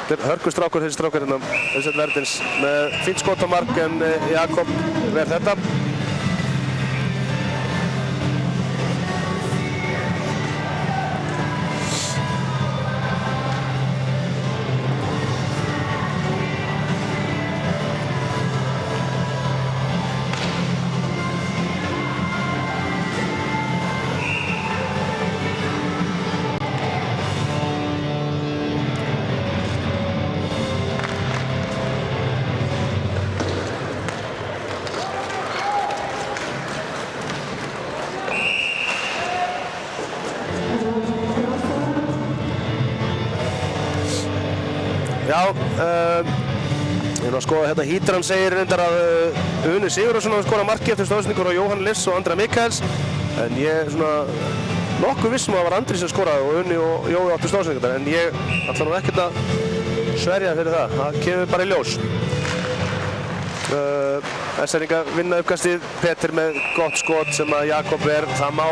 Þetta er hörkustrákur þessi strákur hérna. Richard Verdins með fínt skot á mark en Jakob verð þetta. Ég er að skoða hérna Hítran segir reyndar að Uni Sigurðarsson hafi skorað markið eftir stóðsendingur á Jóhann Liss og Andra Mikaels en ég er svona nokkuð vissum að það var Andri sem skoraði og Uni og Jói áttu stóðsendingar en ég ætla nú ekkert að sverja fyrir það kemur bara í ljós. Essaringa vinna uppkastið, Peter með gott skot sem að Jakob það má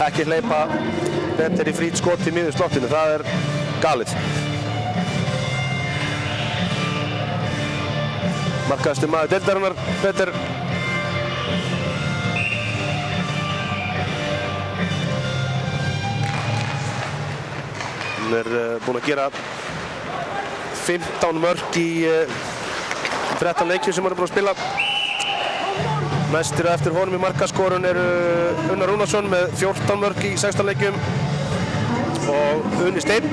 ekki hleypa Peter í frít skot í miður slottinu, það er galið. markaðasti maður deildarinnar, Peter. Hann búinn að gera 15 mörk í 13 leikjum sem hann búinn að spila. Næstir eftir honum í markaskorun eru Unnar Rúnarsson með 14 mörk í 16 leikjum og Unni Steinn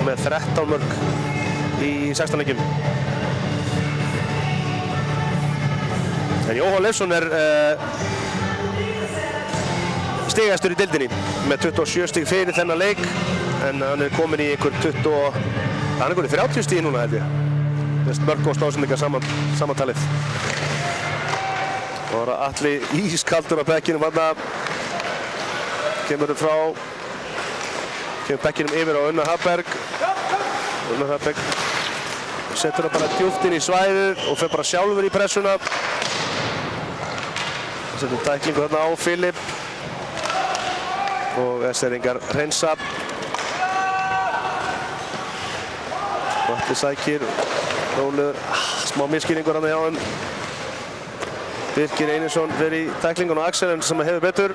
með 13 mörk í 16 leikjum. En Jóhann Leifsson stigastur í deildinni með 27 stig fyrir þennan leik, en hann komin í einhver 30 stig núna held ég. Mörk og stóðsendingar samantalið. Og það er Atli ískaldur á bekkinum þarna. Kemur bekkinum yfir á Unnar Hafberg. Unnar Hafberg setur það bara djúpt inn í svæðið og fer bara sjálfur í pressuna. Setur tæklingu þarna á Filip. Og Esseringar hreinsa. Atli sækir. Rólegur. Smá misskilningur þarna hjá þeim. Birkir Einarsson fer í tæklingun og Axel sem hefur betur.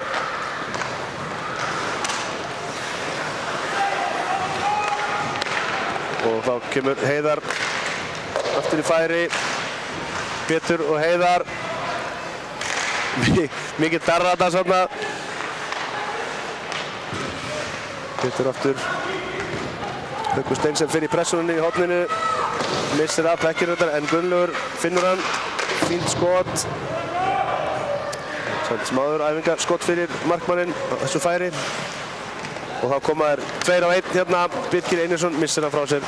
Og þá kemur Heiðar aftur í færi. Pétur og Heiðar. Mikið darrata þarna. Pétur aftur. Haukur Steinsen fer í pressunni í horninu. Missir af bekkir þetta en Gunnlaugur finnur hann. Fínt skot. Smáður æfingarskot fyrir markmanninn á þessu færi. Og þá koma þær 2-1 hérna. Birkir Einarsson missir hann frá sér.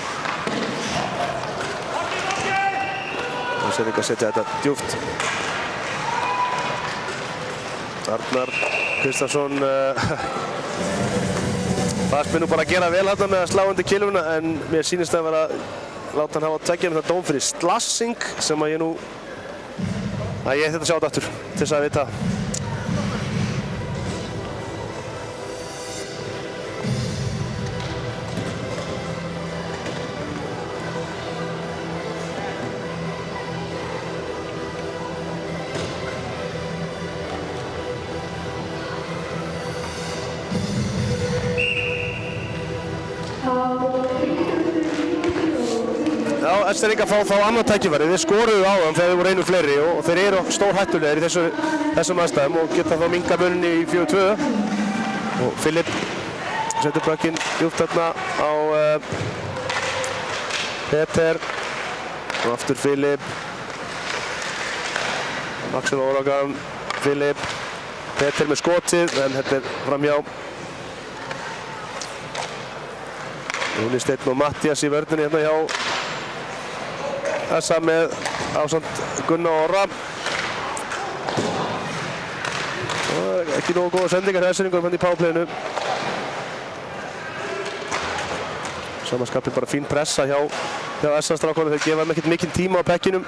Og Esseringar setja þetta djúpt. Arnar Kristjánsson fannst mér nú bara að gera vel hérna með að slá undir kilvuna, en mér sýnist að vera láta hann hafa tveggja með það dóm fyrir slassing sem að ég nú ég ætti að sjá þetta aftur til þess að vita. Esseringar fá þá annað tækifæri. Þeir skoruðu á þeim þegar þeir voru einu fleiri og þeir eru stórhættulegir í þessum aðstæðum og geta þá minkað muninni í 4-2. Og Filip setur bökkinn djúpt þarna á Peter. Og aftur Filip. Axel Ólagan, Filip. Peter með skotið en þetta er framhjá. Unni Steinn og Mattías í vörninni hérna hjá Essa með ásamt Gunnar og Orra. Ekki nógu góða sendingar hjá Esseringar í powerplayinu. Samanskapið bara fín pressa hjá Essa-strákunum. Þeir gefa þeim ekkert mikinn tíma á bekkinum.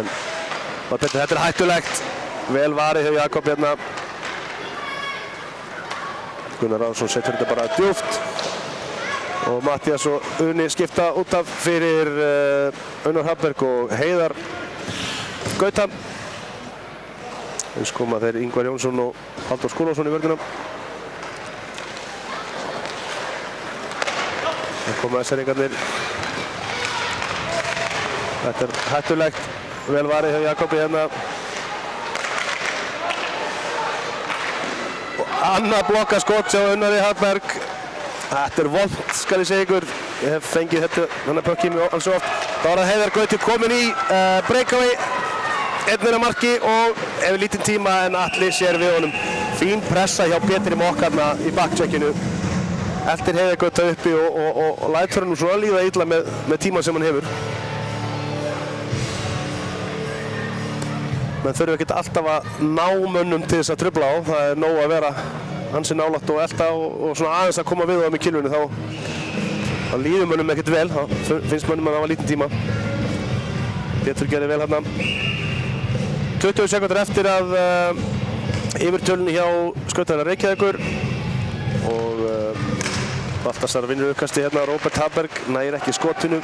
En þetta er hættulegt. Vel varið hjá Jakob hérna. Gunnar Ráðsson setur þetta bara djúpt. Og Mattías og Unni skipta út af fyrir Unnar Hafberg og Heiðar Gauta. Eins koma þeir Ingvar Jónsson og Halldór Skúlason í vörðuna. Það koma Esseringarnir. Þetta er hættulegt. Vel varið hjá Jakobi hérna. Og annað blokkaskot hjá Unnari Hafberg. Þetta er vond, skal ég segja ykkur. Ég hef fengið þennan pökk í mig alls og oft. Þá er það Heiðar Gauti komin í breakaway. Einnir að marki og hefur lítinn tíma en Atli sér við honum. Fín pressa hjá Pétri Mokkarna í backcheckinu. Eltir Heiðar Gauti uppi og lætur hann svona líða illa með tíma sem hann hefur. Menn þurfum ekkert alltaf að ná mönnum til þess að trufla á. Það er nóg að vera hansi nálægt og elta og svona aðeins að koma við á þeim í kilvunni. Þá líður mönnum ekkert vel. Þá finnst mönnum að hafa lítinn tíma. Pétur gerir vel hérna. 20 sekúndur eftir að yfirtölunni hjá Skautafélag Reykjavíkur. Og Baltasar vinnur uppkasti hérna. Róbert Hafberg nægir ekki skotinu.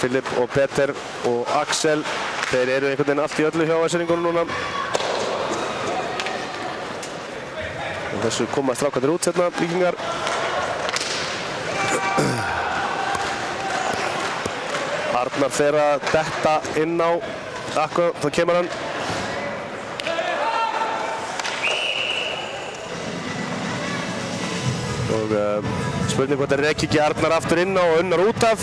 Filip og Peter og Axel, þeir eru einhvern veginn allt í öllu hjá Esseringunum núna. Og þessu koma strákarnir út hérna, Víkingar. Arnar fer að detta inn á Akko, þá kemur hann. Og spurning hvort það reki ekki Arnar aftur inn á og Unnar út af.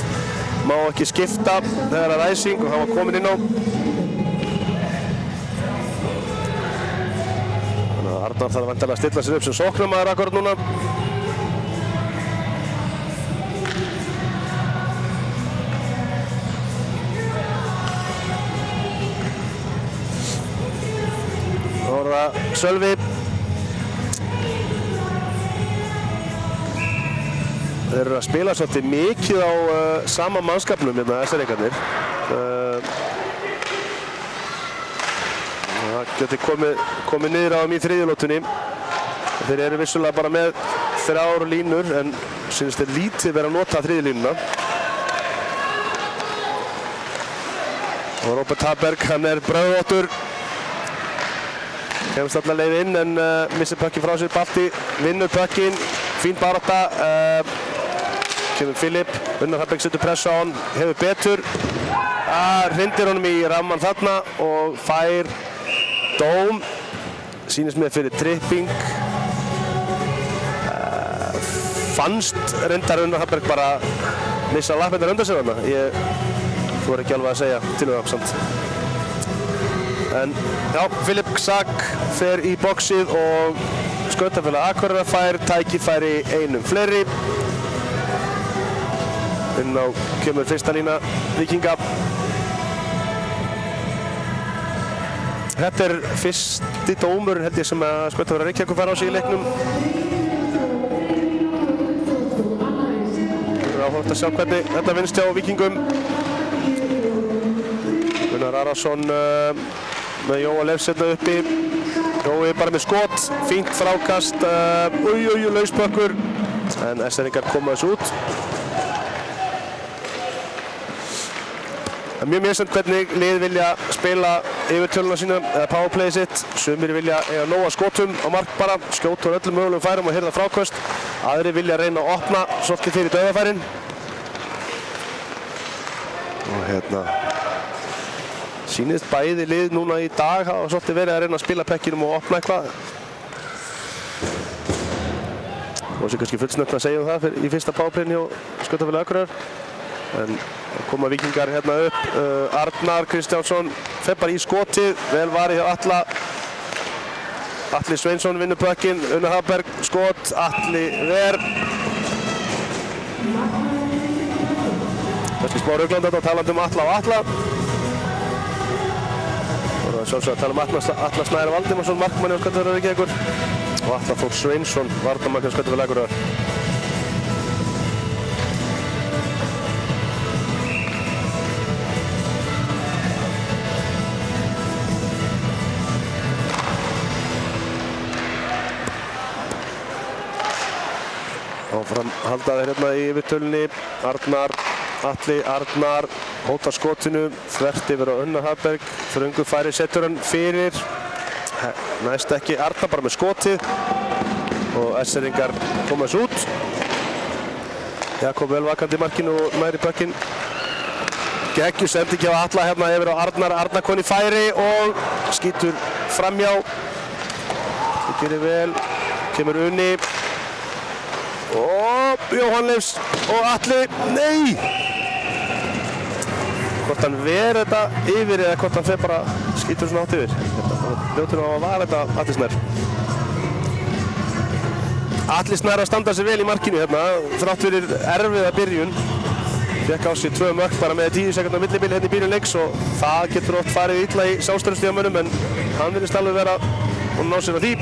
Má ekki skipta þegar að ræsing og hann var kominn inn á. Þannig að Arnar þarf væntanlega að stilla sér upp sem sóknarmaður akkurat núna. Þá er það Sölvi. Þeir eru að spila svolítið mikið á sama mannskapnum hérna, SR-ingarnir. Það getur komið niður á þeim í þriðjulótunni. Þeir eru vissulega bara með 3 línur en sýnist þeir lítið vera að nota þriðjulínuna. Og Róbert Haberg, hann er brauðóttur. Kemst alla leið inn en missir pökkinn frá sér. Balti vinnur pökkinn, fín barátta. Kemur Filip, Unnar Haberg setur pressa á hann, hefur betur. Hrindir honum í ramman þarna og fær dóm. Sýnist með fyrir tripping. Fannst reyndar Unnar Haberg bara missa lappirnar undan sér þarna. Ég þori ekki alveg að segja til það samt. En já, Filip Sak fer í boxið og Skautafélag Akureyrar fær tækifæri einum fleiri. Inn á kemur fyrsta lína Víkinga. Þetta er fyrsti dómurinn held ég sem að Skautafélag Reykjavíkur fær á sig í leiknum. Það er áhugavert að sjá hvernig þetta vinnst hjá Víkingum. Gunnar Arason með Jóa Leifs hérna uppi. Jói bara með skot, fínt frákast, lauspökkur. En SR-ingar koma þessu út. Það er mjög misjafnt hvernig lið vilja spila yfirtöluna sína eða powerplayið sitt. Sumir vilja eiga nóga skotum á mark bara, skjóta úr öllum mögulegum færum og hirða fráköst. Aðrir vilja reyna að opna svolítið fyrir dauðafærin. Og hérna sýnist bæði lið núna í dag hafa svolítið verið að reyna að spila pekkinum og opna eitthvað. Og þessi kannski fullsnögt að segja það í fyrsta powerplayinu hjá Skautafélag Akureyrar. En koma Víkingar hérna upp. Arnar Kristjánsson fer bara í skotið, vel varið hjá Atla. Atli Sveinsson vinnur pökkinn, Unnar Haberg skot, Atli ver. Kannski smá rugland þetta talandi um Atla og Atla. Og það er sjálfsög að tala um Atla Snæri Valdimarsson, markmanni á Skautafélag Reykjavíkur. Og Atla Þór Sveinsson, varnarmann hjá Skautafélag Akureyrar. Áfram halda þeir hérna í yfirtölunni. Arnar, Atli, Arnar hótar skotinu, þvert yfir á Unnar Haberg. Þröngu færi setur hann fyrir. Næst ekki, Arnar bara með skotið. Og SR-ingar koma þessu út. Jakob vel vakandi í markinu og næri pökkinn. Geggjur sending hjá Atla hérna yfir á Arnar. Arnar koni færi og skýtur framhjá. Það gerir vel, kemur Unni. Og Jóhann Leifs og Atli, nei! Hvort hann ver þetta yfir eða hvort hann fer bara skýtur svona átt yfir. Ljótur á að vara þetta Atli Snær. Atli Snær að standa sig vel í markinu hérna, þrátt fyrir erfiða byrjun. Fékk á sig 2 mörk bara með 10 sekúndna millibili hérna í byrjun leiks og það getur oft farið illa í sjálfstörðstíðamönnum en hann virðist alveg vera og ná sér á því.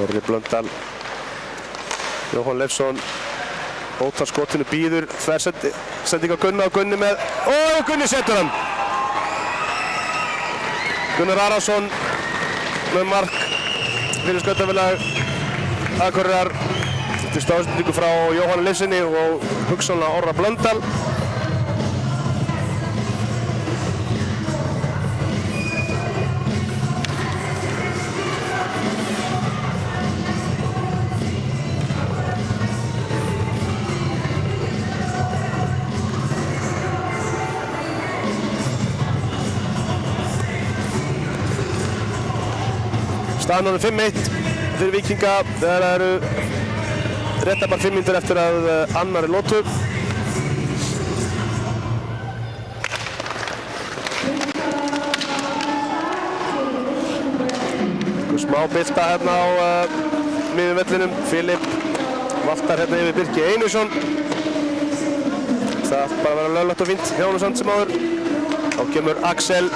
Orri Blöndal, Jóhann Leifsson, hótar skotinu, býður, þversending á Gunna og Gunni með, og Gunni setur hann! Gunnar Arason með mark fyrir Skautafélag Akureyrar eftir staðsendingu frá Jóhanni Leifsinni og hugsanlega Orra Blöndal. Staðan orðin 5-1 fyrir Víkinga þegar það eru rétt bara 5 mínútur eftir að annarri lotu. Smá bylta hérna á miðjum vellinum. Filip valtar hérna yfir Birki Einarsson. Það bara vera löglegt og fínt hjá honum samt sem áður. Þá kemur Axel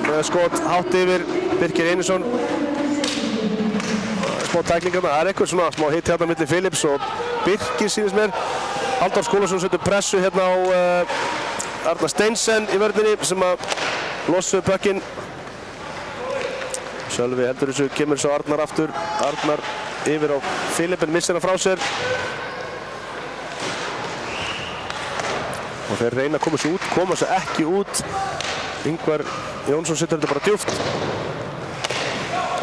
með skot hátt yfir Birkir Einarsson. Smá tæklingar, það er eitthvað svona smá hitt hérna milli Philips og Birkir sýnist mér. Halldór Skúlason setur pressu hérna á Arnar Steinsen í vörninni sem að losa puckinn. Sölvi heldur þessu, kemur svo Arnar aftur. Arnar yfir á Philip en missir hann frá sér. Og þeir reyna að koma sér ekki út. Ingvar Jónsson setur þetta bara djúpt.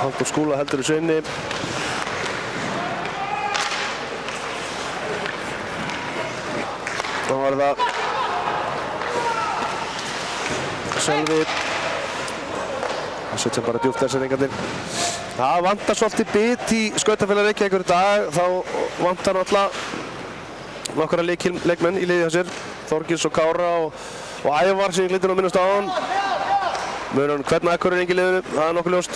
Halldór Skúla heldur þessu inni. Þá var það Sölvi að setja bara djúpt þessar engarnir. Það vantar svolítið bit í Skautafélag Reykjavíkur í dag. Þá vantar náttúrulega nokkra leikmenn í liði hjá sér. Þorgils og Kára og Ævar sem ég gleypti nú að minnast á hann. Munum hvernig Akureyri er í liðinu, það er nokkuð ljóst.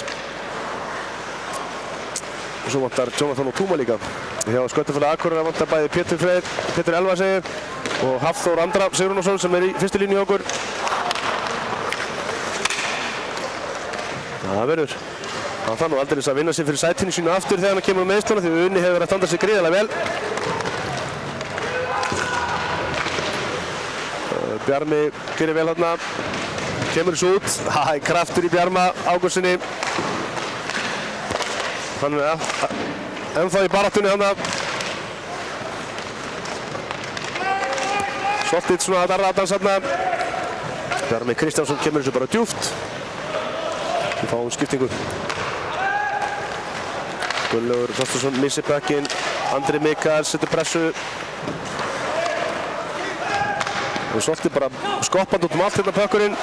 Og svo vantar Jonathan og Túma líka. Hjá Skautafélag Akureyri vantar bæði Pétur Elva segir og Hafþór Andra Sigurjónsson sem er í fyrstu línu hjá okkur. Það verður. Það þarf nú aldrei að vinna sig fyrir sætinu sínu aftur þegar hann kemur á meiðsluna því Unni hefur verið að standa sig gríðarlega vel. Bjarmi gerir vel hérna. Kemur þessu út. Það er kraftur í Bjarma Ágústinni. Hann er ennþá í baráttunni hérna. Svolítið svona að ratans hérna. Bjarmi Kristjánsson kemur þessu bara djúpt. Við fáum skiptingu. Gunnlaugur Þorsteinsson missir puckinn. Andri Mikael setur pressu. Og svolítið bara skoppand út allt hérna puckurinn.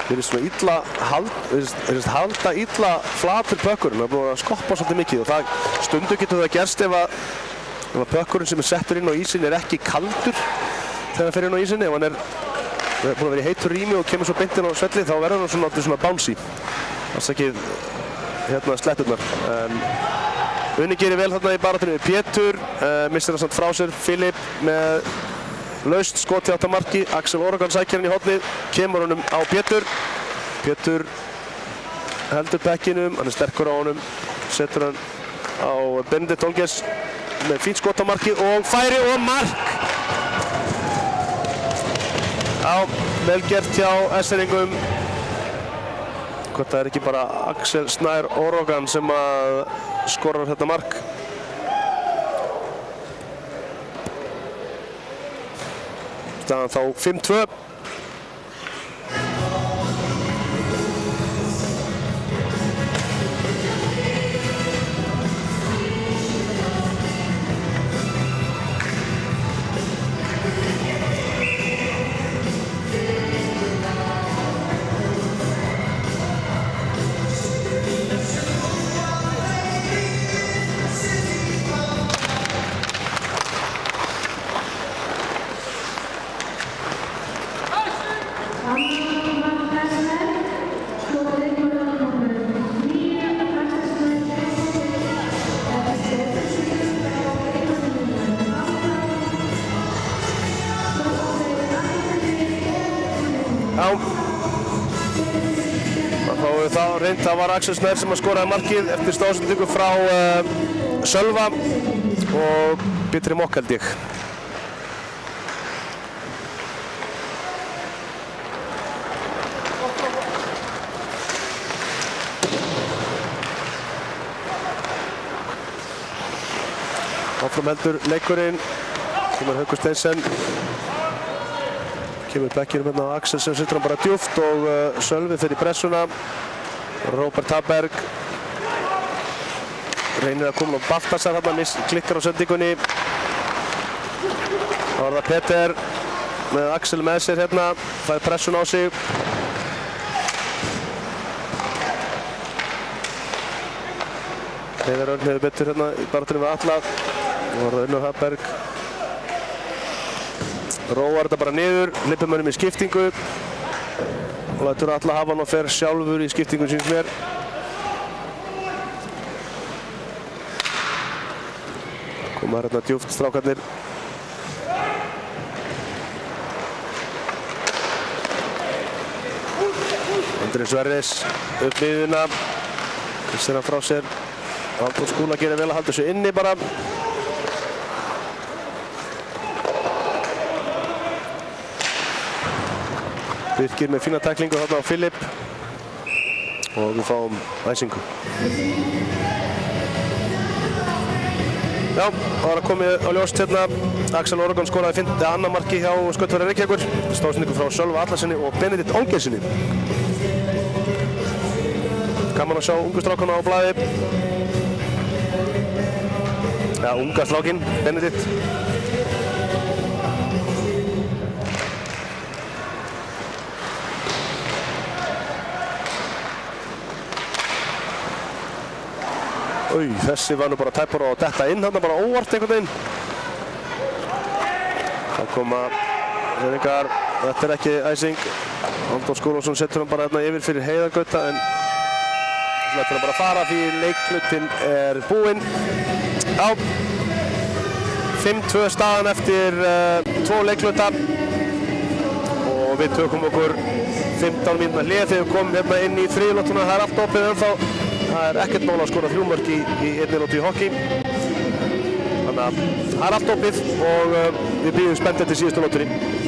Þeir eru svona halda illa flatur puckurinn. Það er búin að skoppa svolítið mikið og það stundu getur það gerst ef að puckurinn sem er settur inn á ísinn er ekki kaldur þegar hann fer inn á ísinn. Ef hann er búin að vera í heitur rými og kemur svo beint inn á svelli þá verður hann svona bouncy. Afsakið hérna sletturnar. Unni gerir vel þarna í baráttunni við Pétur. Missir hann samt frá sér. Filip með laust skot í áttamarki. Axel Orogan sækir hann í hornið. Kemur honum á Pétur. Pétur heldur pekkinum. Hann er sterkur á honum. Setur hann á Benedikt Olges með fínt skot á markið og færi og mark! Já, vel gert hjá SR-ingum. Hvort það er ekki bara Axel Snær Orogan sem að skorar þetta mark. Staðan þá 5-2. Það var Axel Snær sem að skoraði markið eftir stóðsendingu frá Sölva og Bitri Mokk held ég. Áfram heldur leikurinn. Kemur Haukur Steinsen. Kemur bekkjunum hérna á Axel sem setur hann bara djúpt og Sölvi fer í pressuna. Róbert Haberg reynir að koma á Baltasar þarna, klikkar á sendingunni. Þá er það Peter með Axel með sér hérna, fær pressun á sig. Heiðar Örn hefur betur hérna í baráttunni við Alla. Nú er það Unnur Haberg. Róar þetta bara niður, hleypir mönnum í skiptingu og lætur Alla hafa hann og fer sjálfur í skiptingu síns mér. Koma hérna djúpt strákarnir. Andri Sverris upp miðjuna, kristir hann frá sér. Halldór Skúla gerir vel að halda þessu inni bara. Birkir með fína tæklingu þarna á Filip og við fáum æsingu. Já, það var að komið á ljóst hérna. Axel Oregon skoraði annað marki hjá Skautverði Reykjavíkur. Stóðsendingu frá Sölva Atlasinni og Benedikt Olgeirssyni. Gaman að sjá ungu strákana á blaði. Já, unga strákinn, Benedikt. Þessi var nú bara tæpur á detta inn hérna bara óvart einhvern veginn. Þá koma reyningar, þetta er ekki æsing. Halldór Skúlason setur hann bara hérna yfir fyrir Heiðar Gauta en lætur hann bara fara því leikhlutinn er búinn. Já, 5-2 staðan eftir 2 leikhluta og við tökum okkur 15 mínútna hlé þegar við komum hérna inn í þriðjulóttuna. Það er allt opið ennþá. Það er ekkert mál að skora 3 mörk í einni lótu í hockey. Þannig að það er allt opið og við bíðum spennt eftir síðustu lótunni.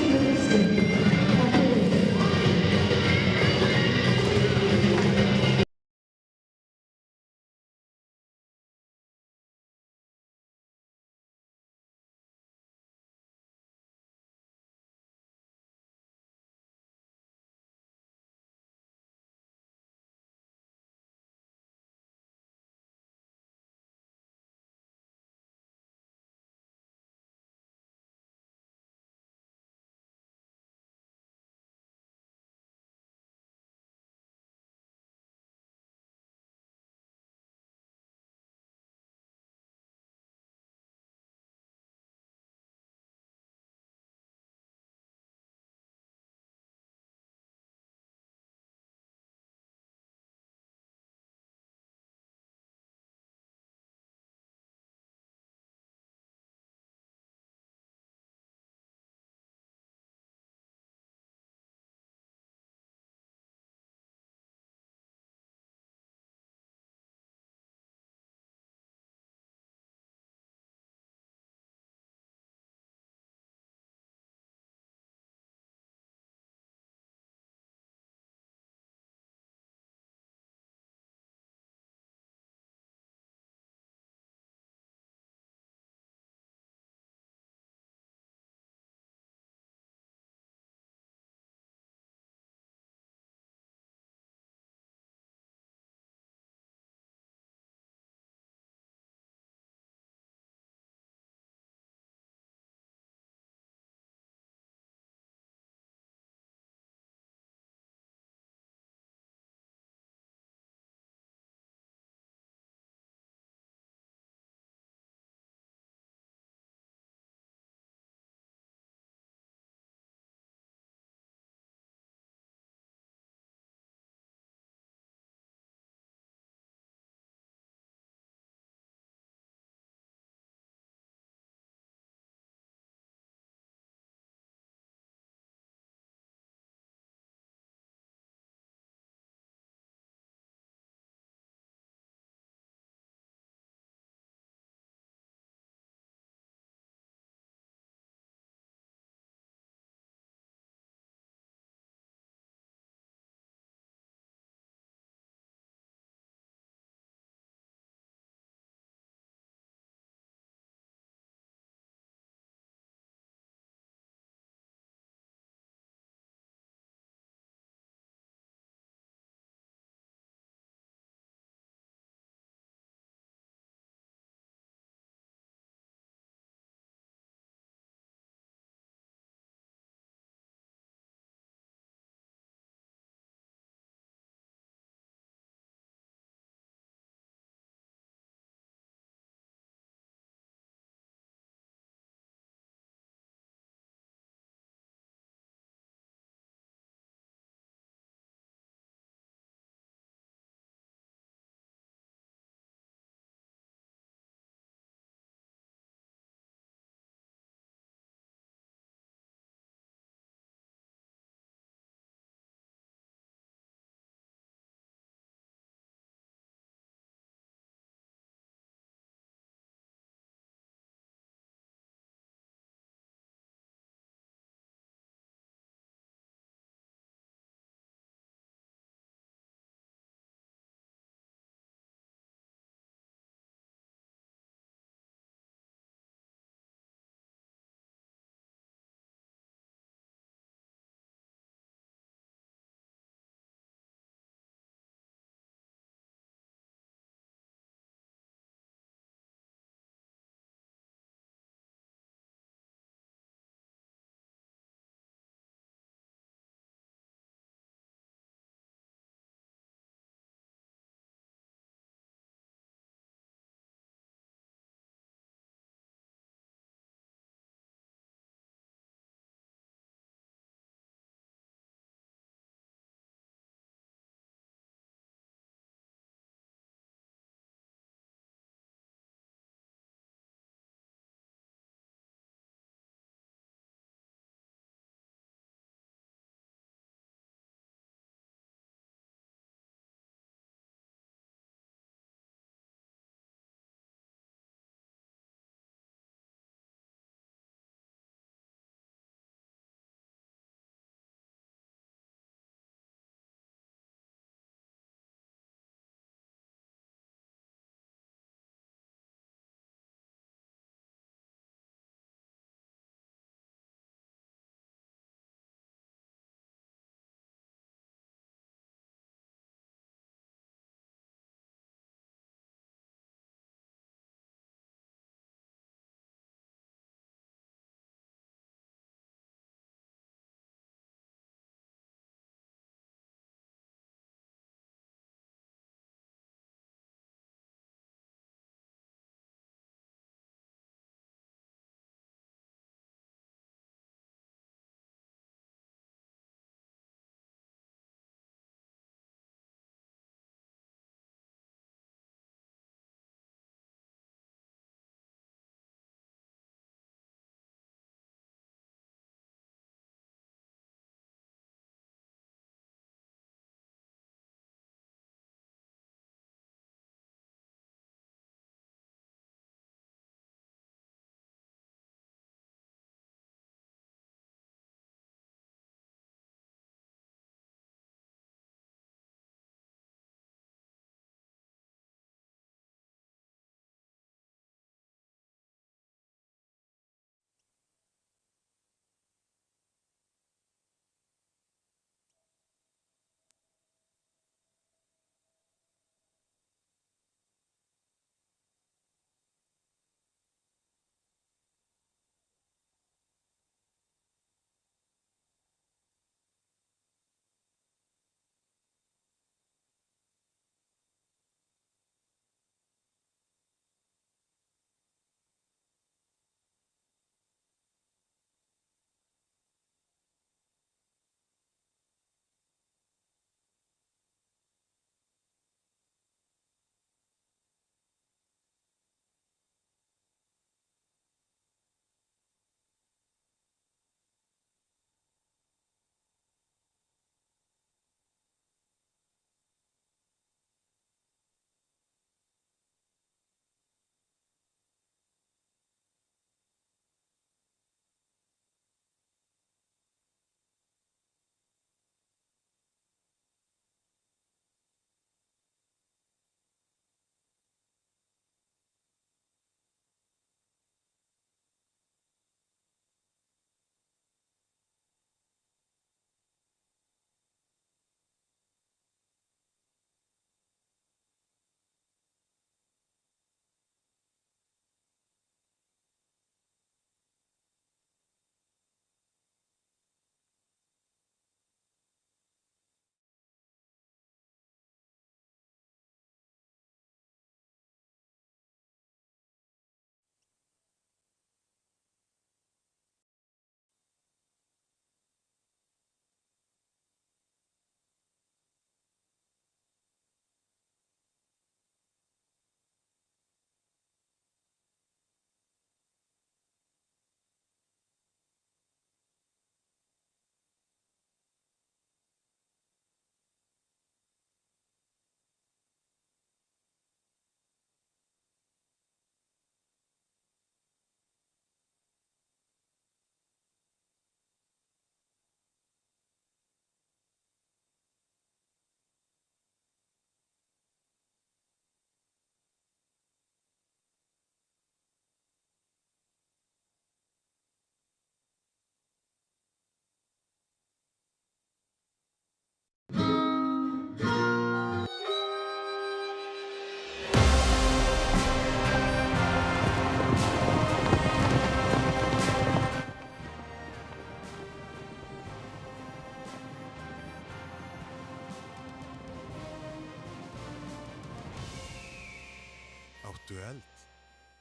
Áttu eld?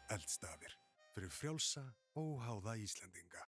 Eldstafir. Fyrir frjálsa, óháða Íslendinga.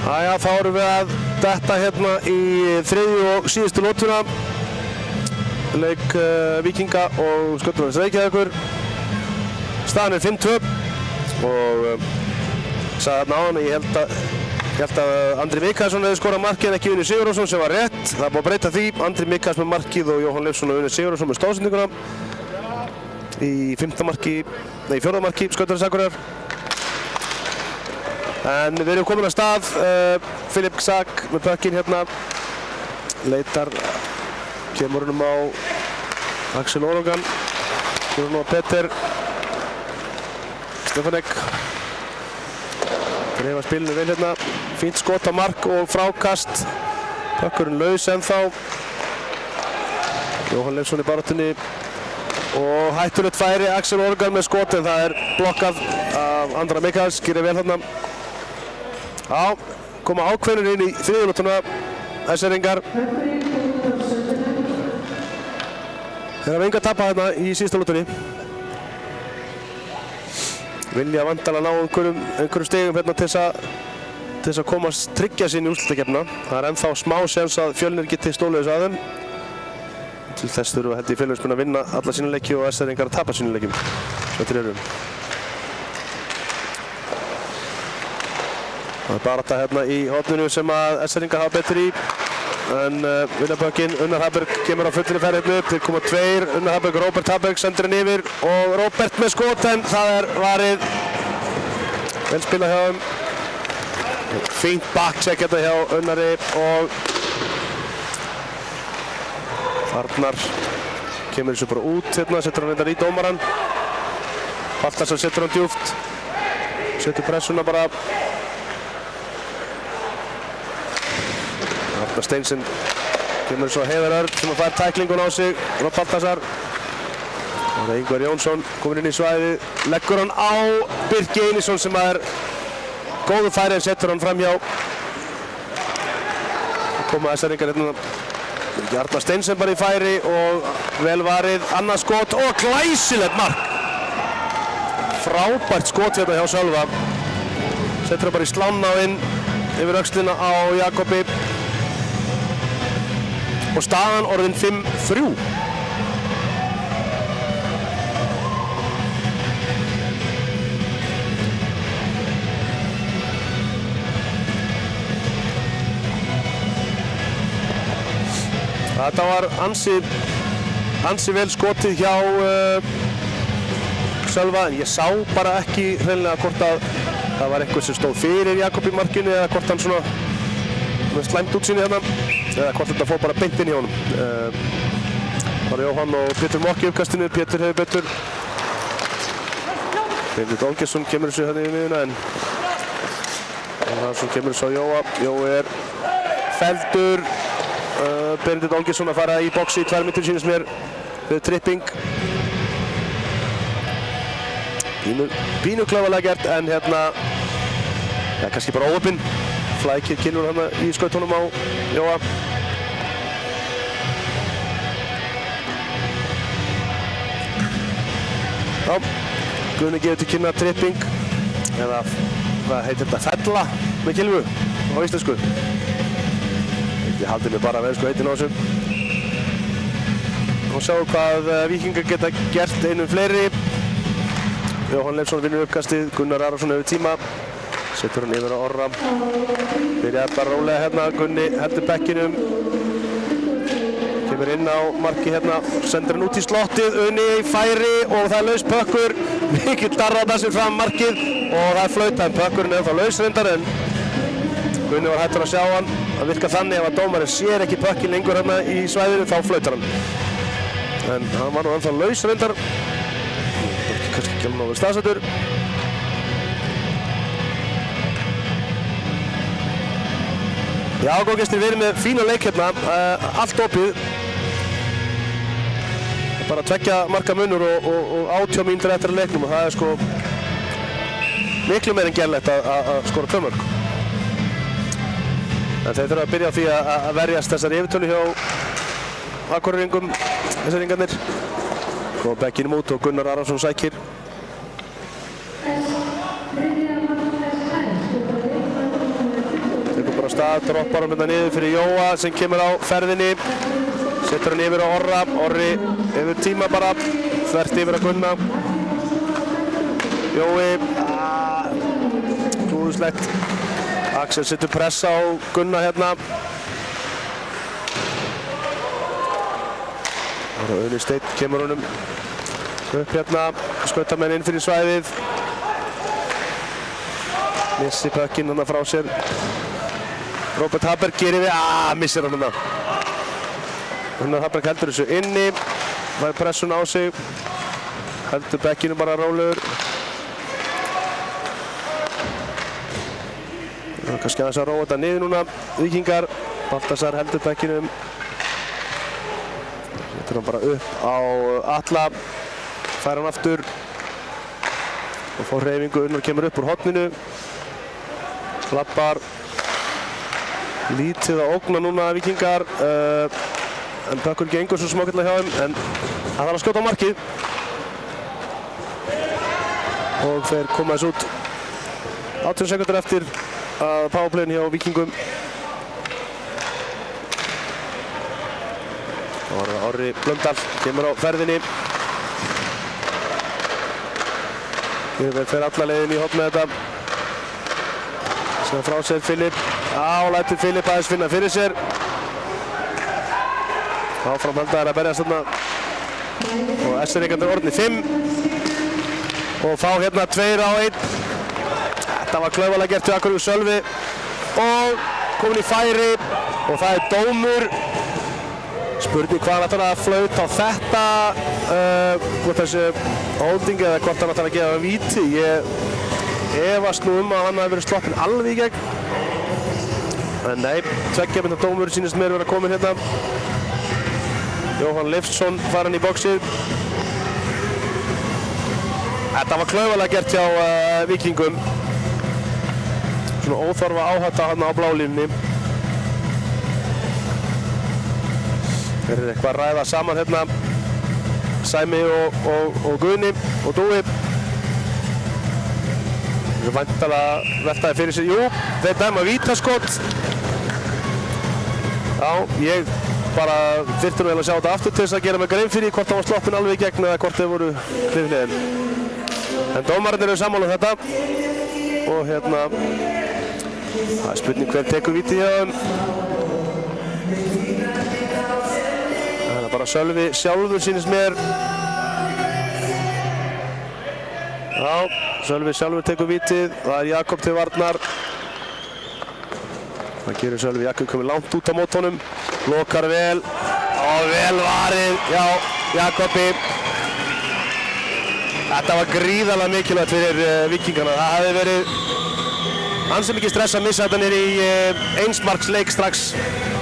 Jæja, þá erum við að detta hérna í þriðju og síðustu lótuna. Leik Víkinga og Sköttunarsins Reykjavíkur. Staðan er 5-2 og sagði þarna áðan að ég held að Andri Mikaelsson hefði skorað markið en ekki Unni Sigurðarsson sem var rétt. Það er búið að breyta því. Andri Mikaels með markið og Jóhann Leifsson og Unni Sigurðarsson með stóðsendinguna í fjórða marki Sköttunarsins Akureyrar. En við erum komin að stað. Filip Gsak með pökkinn hérna. Leitar, kemur húnum á Axel Ologan. Kemur húnum á Petter Stefanek. Dreifa spilinu vel hérna. Fínt skot á mark og frákast. Pökkurinn laus ennþá. Jóhann Leifsson í baráttunni. Og hættulegt færi Axel Ologan með skot en það er blokkað af Andra Mikaels. Gerir vel hérna. Já, koma ákveðnir inn í þriðjulótuna, SR-ingar. Þeir hafa enga tapað hérna í síðustu lótunni. Vilja vantanlega ná einhverjum stigum hérna til þess að komast tryggja sín í úrslitakeppnina. Það er ennþá smá séns að Fjölnir geti stólið þessu að þeim. Til þess þurfa held ég Fjölnismenn að vinna alla sína leiki og SR-ingar að tapa sínum leikjum. Þetta eru. Það er barátta hérna í horninu sem að SR-ingar hafa betur í. En vinnarbökkinn, Unnar Haberg kemur á fullri ferð hérna upp. Þeir koma tveir, Unnar Haberg og Róbert Haberg sendir hann yfir. Og Róbert með skot en það er varið. Vel spilað hjá þeim. Fínt backcheck hérna hjá Unnari og Arnar kemur þessu bara út hérna, setur hann þetta í dómarann. Baltasar setur hann djúpt. Setur pressuna bara. Arnar Steinsson kemur svo Heiðar Örn sem fær tæklingun á sig. Baltasar. Það er Ingvar Jónsson komin inn í svæðið. Leggur hann á Birki Einarsson sem er góðu færi en setur hann framhjá. Koma SR-ingar hérna. Arnar Steinsson bara í færi og vel varið. Annað skot og glæsilegt mark. Frábært skot hérna hjá Sölva. Setur hann bara í slána og inn yfir öxlina á Jakobi. Og staðan orðin 5-3. Þetta var ansi vel skotið hjá Sölva en ég sá bara ekki hreinlega hvort að það var einhver sem stóð fyrir Jakob í markinu eða hvort hann svona með slæmt útsýni hérna eða hvort þetta fór bara beint inn í honum. Það var Jóhann og Pétur Mokk í uppkastinu, Pétur hefur betur. Benedikt Olgjesson kemur þessu hérna í miðuna en Jóhannsson kemur þessu á Jóa. Jói er felldur. Benedikt Olgjesson að fara í boxi í 2 mínútur sýnist mér við tripping. Pínu klaufalega gert en hérna ja, kannski bara óöpinn. Flækir kynur hérna í skautunum á Jóa. Já, Guðni gefur til kynna tripping eða hvað heitir þetta? Fella með kilfu á íslensku. Ég haldi mig bara að vera heitin á þessu. Og sjáum hvað Víkingar geta gert einum fleiri. Jóhann Leifsson vinnur uppkastið, Gunnar Arason hefur tíma. Setur hann yfir á Orra. Byrjar bara rólega hérna, Gunni heldur bekkinum. Kemur inn á marki hérna, sendur hann út í slottið, Unni í færi og það er laus pökkur. Mikill darraða sér fram markið og það er flautað. Pökkurinn er ennþá laus reyndar en Gunni var hættur að sjá hann. Það virkar þannig ef að dómarinn sér ekki pökkinn lengur hérna í svæðinu þá flautar hann. En hann var nú ennþá laus reyndar. Kannski ekki alveg náður staðsettur. Já, góð gestir, við erum með fína leik hérna. Allt opið. Bara 2 marka munur og 80 mínútur eftir að leiknum og það er sko miklu meir en gerlegt að skora 2 mörk. En þeir þurfa að byrja á því að verjast þessari yfirtölu hjá Akureyringum, þessar ringarnir. Og bekkinum út og Gunnar Arason sækir. Þeir stað, droppar hann hérna niður fyrir Jóa sem kemur á ferðinni. Setur hann yfir á Orra. Orri yfir tíma bara, þvert yfir að Gunna. Jói, klúðuslegt. Axel setur pressa á Gunna hérna. Auðni Steinn kemur honum upp hérna, skautar menn inn fyrir svæðið. Missi pökkinn hann frá sér. Robert Haberg gerir við, missir hann hérna. Gunnar Haberg heldur þessu inni, fær pressun á sig, heldur bekkinu bara rólegur. Kannski aðeins að róa þetta niður núna, Víkingar. Baltasar heldur bekkinum. Setur hann bara upp á Atla, fær hann aftur og fór hreyfingu. Unnar kemur upp úr horninu. Lappar. Lítið að ógna núna Víkingar. En Bökkur gengur svo smákvæmlega hjá þeim, en það þarf að skjóta á markið. Og þeir koma þess út 18 sekúndur eftir að powerplayin hjá Víkingum. Það var Orri Blöndal, kemur á ferðinni. Þeir fer alla leiðin í horn með þetta. Sem frá sér Filip. Lætur Filip aðeins finna fyrir sér. Áfram haldaðir að berjast þarna. Og SR-ingarnir orðnir 5. Og fá hérna 2-1. Þetta var klaufalega gert hjá Akureyri Sölvi. Og komin í færi. Og það er dómur. Spurning hvað hann ætlar að flauta á þetta. Hvort þessi holding eða hvort hann ætlar að gefa víti. Ég efast nú að hann hafi verið sloppinn alveg í gegn. En nei, 2 mínútna dómur sýnist mér vera komin hérna. Jóhann Leifsson farin í boxið. Þetta var klaufalega gert hjá Víkingum. Svona óþarfa áhætta hann á blálínunni. Þeir eru eitthvað að ræða saman hérna. Sæmi og Guðni og Dúi. Þeir eru væntanlega veltaði fyrir sér. Jú, þeir dæma vítaskot. Já, ég bara þyrfti nú að sjá þetta aftur til þess að gera mig grein fyrir hvort það var sloppinn alveg í gegn eða hvort þeir voru hlifliðin. En dómararnir eru sammála um þetta og hérna það er spurning hver tekur vítið hjá þeim. Það er bara Sölvi sjálfur sýnist mér. Já, Sölvi sjálfur tekur vítið. Það er Jakob til varnar. Það gerir Sölvi. Jakob komið langt út á mót honum. Lokar vel. Og vel varið. Já, Jakobi. Þetta var gríðarlega mikilvægt fyrir Víkingana. Það hefði verið ansi mikið stress að missa þetta niður í einsmarksleik strax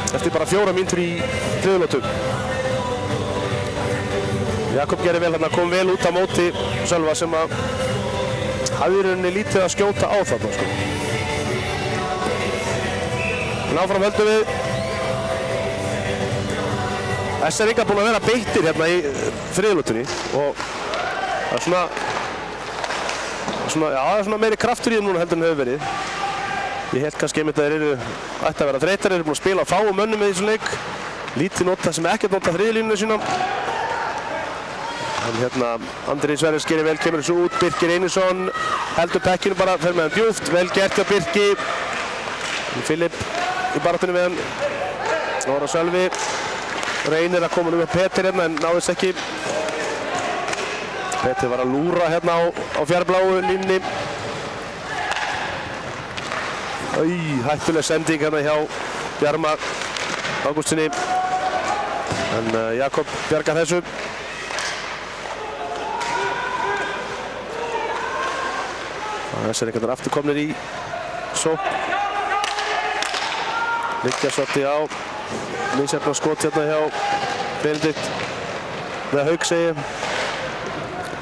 eftir bara 4 mínútur í þriðju. Jakob gerir vel hérna, kom vel út á móti Sölva sem að hafði í rauninni lítið að skjóta á þarna sko. En áfram höldum við. SR-ingar búin að vera beittir hérna í þriðju og það er svona meiri kraftur í þeim núna heldur en hefur verið. Ég held kannski einmitt að þeir ætti að vera þreytar, þeir eru búin að spila á fáum mönnum með þessum leik. Lítið nota sem ekkert nota þriðjulínuna sína. En hérna Andri Sverris gerir vel, kemur þessu út. Birkir Einarsson heldur pekkinu bara, fer með hann djúpt. Vel gert hjá Birki. Filip í baráttunni við hann. Orra Sölvi reynir að koma upp Petir hérna en náðist ekki. Petir var að lúra hérna á fjárbláu línunni. Hættuleg sending hérna hjá Bjarma Ágústssyni. En Jakob bjargar þessu. Þessir einhvern veginn afturkomnir í sókn. Liggja svolítið á. Misjafna skot hérna hjá Benedikt. Með Hauk segi.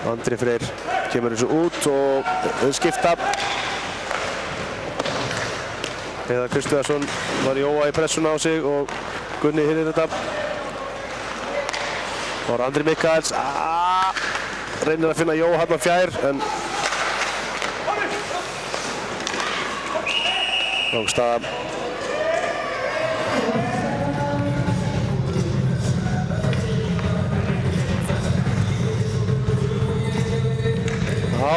Andri Freyr kemur þessu út og skipta. Heiðar Kristiðarsson var Jóa í pressuna á sig og Gunni hirðir þetta. Það var Andri Mikaels. Reynir að finna Jóa hérna fjær en Rókstaða Já,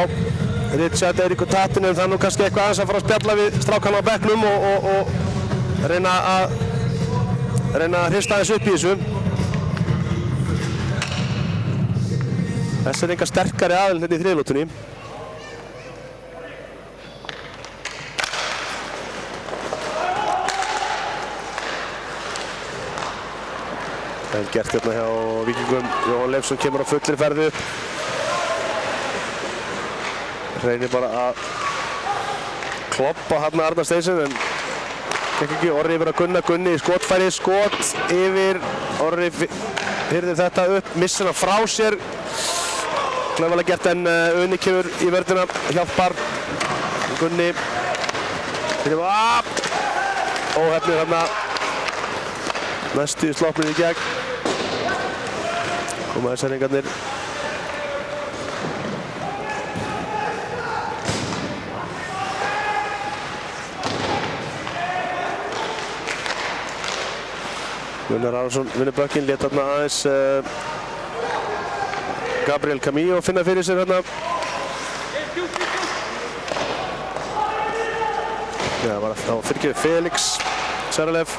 Richard Eiríkur Tattinen, það er nú kannski eitthvað aðeins að fara að spjalla við strákana á bekknum og reyna að hrista aðeins upp í þessu. Þessi er enga sterkari aðeins hérna í þriðlótunni. Vel gert hérna hjá Víkingum. Jóhann Leifsson kemur á fullri ferði upp. Reynir bara að kloppa hérna Arnar Steinsson en gekk ekki. Orri yfir að Gunni í skotfæri, skot yfir. Orri hirðir þetta upp, missir hann frá sér. Klæðvalega gert en Uni kemur í vörðina, hjálpar. Gunni. Óhefnir hérna. Næstu sloppnir í gegn. Koma þessar hengarnir. Gunnar Arason vinnur bökkinn, lét þarna aðeins Gabriel Camillo finna fyrir sér hérna. Já, það var fyrirgefið Felix Seralev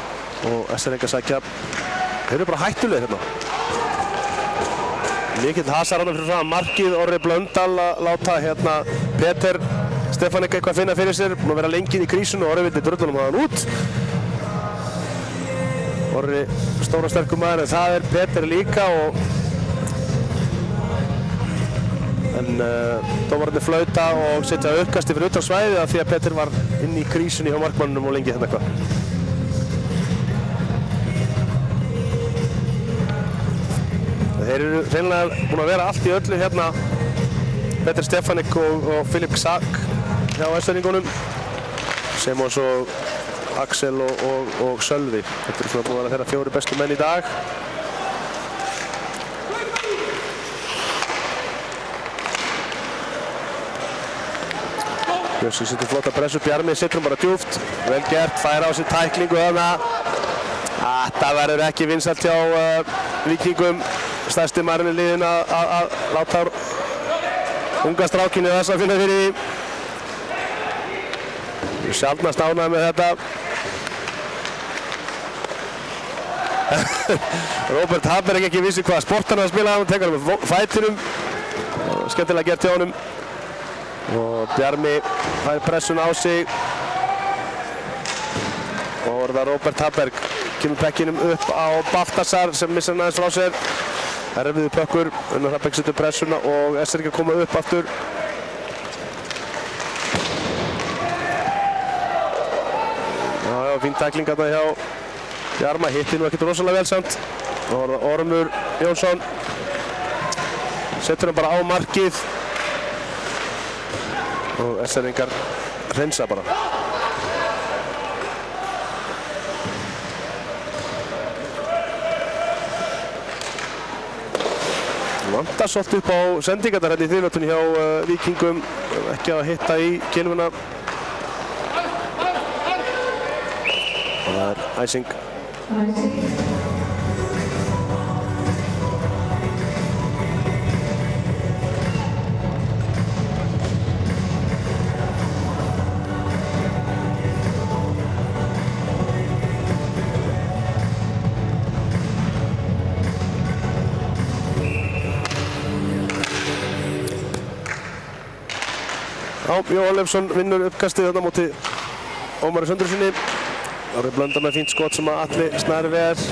og SR-ingar sækja. Þeir eru bara hættulegir hérna. Mikill hasar hann fyrir fram markið, Orri Blöndal að láta hérna Peter Stefanik eitthvað finna fyrir sér. Búinn að vera lengi í krísunni og Orri vildi drullunum að hann út. Orri stóra sterkur maður en það er Peter líka en dómararnir flauta og setja uppkasti fyrir utan svæðið af því að Peter var inn í krísunni hjá markmannunum og lengi hérna eitthvað. Þeir eru hreinlega búin að vera allt í öllu hérna Peter Stefanik og Filip Ksak hjá S-ringunum sem og svo Axel og Sölvi. Þetta er svona búin að vera þeirra fjóri bestu menn í dag. Björnsson setur flotta pressu, Bjarmi setur hann bara djúpt. Vel gert, fær á sig tæklingu þarna. Þetta verður ekki vinsælt hjá Víkingum. Stærsti maðurinn í liðin að láta unga strákinu þess að finna fyrir því. Sjaldnast ánægður með þetta. Róbert Haberg ekki vissi hvaða sport hann að spila, hann tekur hann með fætinum. Skemmtilega gert hjá honum. Og Bjarmi fær pressun á sig. Og það er Róbert Haberg. Kemur pekkinum upp á Baltasar sem missar hann aðeins frá sér. Erfiður pökkur, Unnar Haberg setur pressuna og S-ringar koma upp aftur. Já, fín tækling þarna hjá Bjarma, hitti nú ekkert rosalega vel samt. Og Ormur Jónsson setur hann bara á markið og S-ringar hreinsa bara. Vantar svolítið upp á sendingarnar hérna í þriðlótunni hjá Víkingum, ekki að hitta í kilvuna. Og það er æsing. Já, Jóhann Leifsson vinnur uppkastið þarna móti Ómari Sundurssoni. Orri Blöndal með fínt skot sem að Atli Snær ver.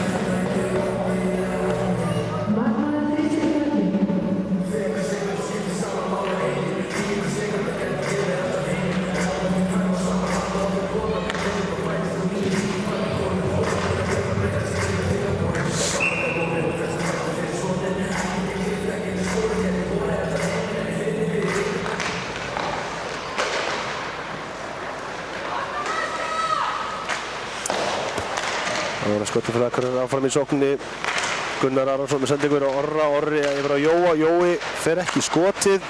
Það var skotið fyrir Akureyrar áfram í sókninni. Gunnar Arason með sendingu yfir á Orra, Orri yfir á Jóa. Jói fer ekki í skotið.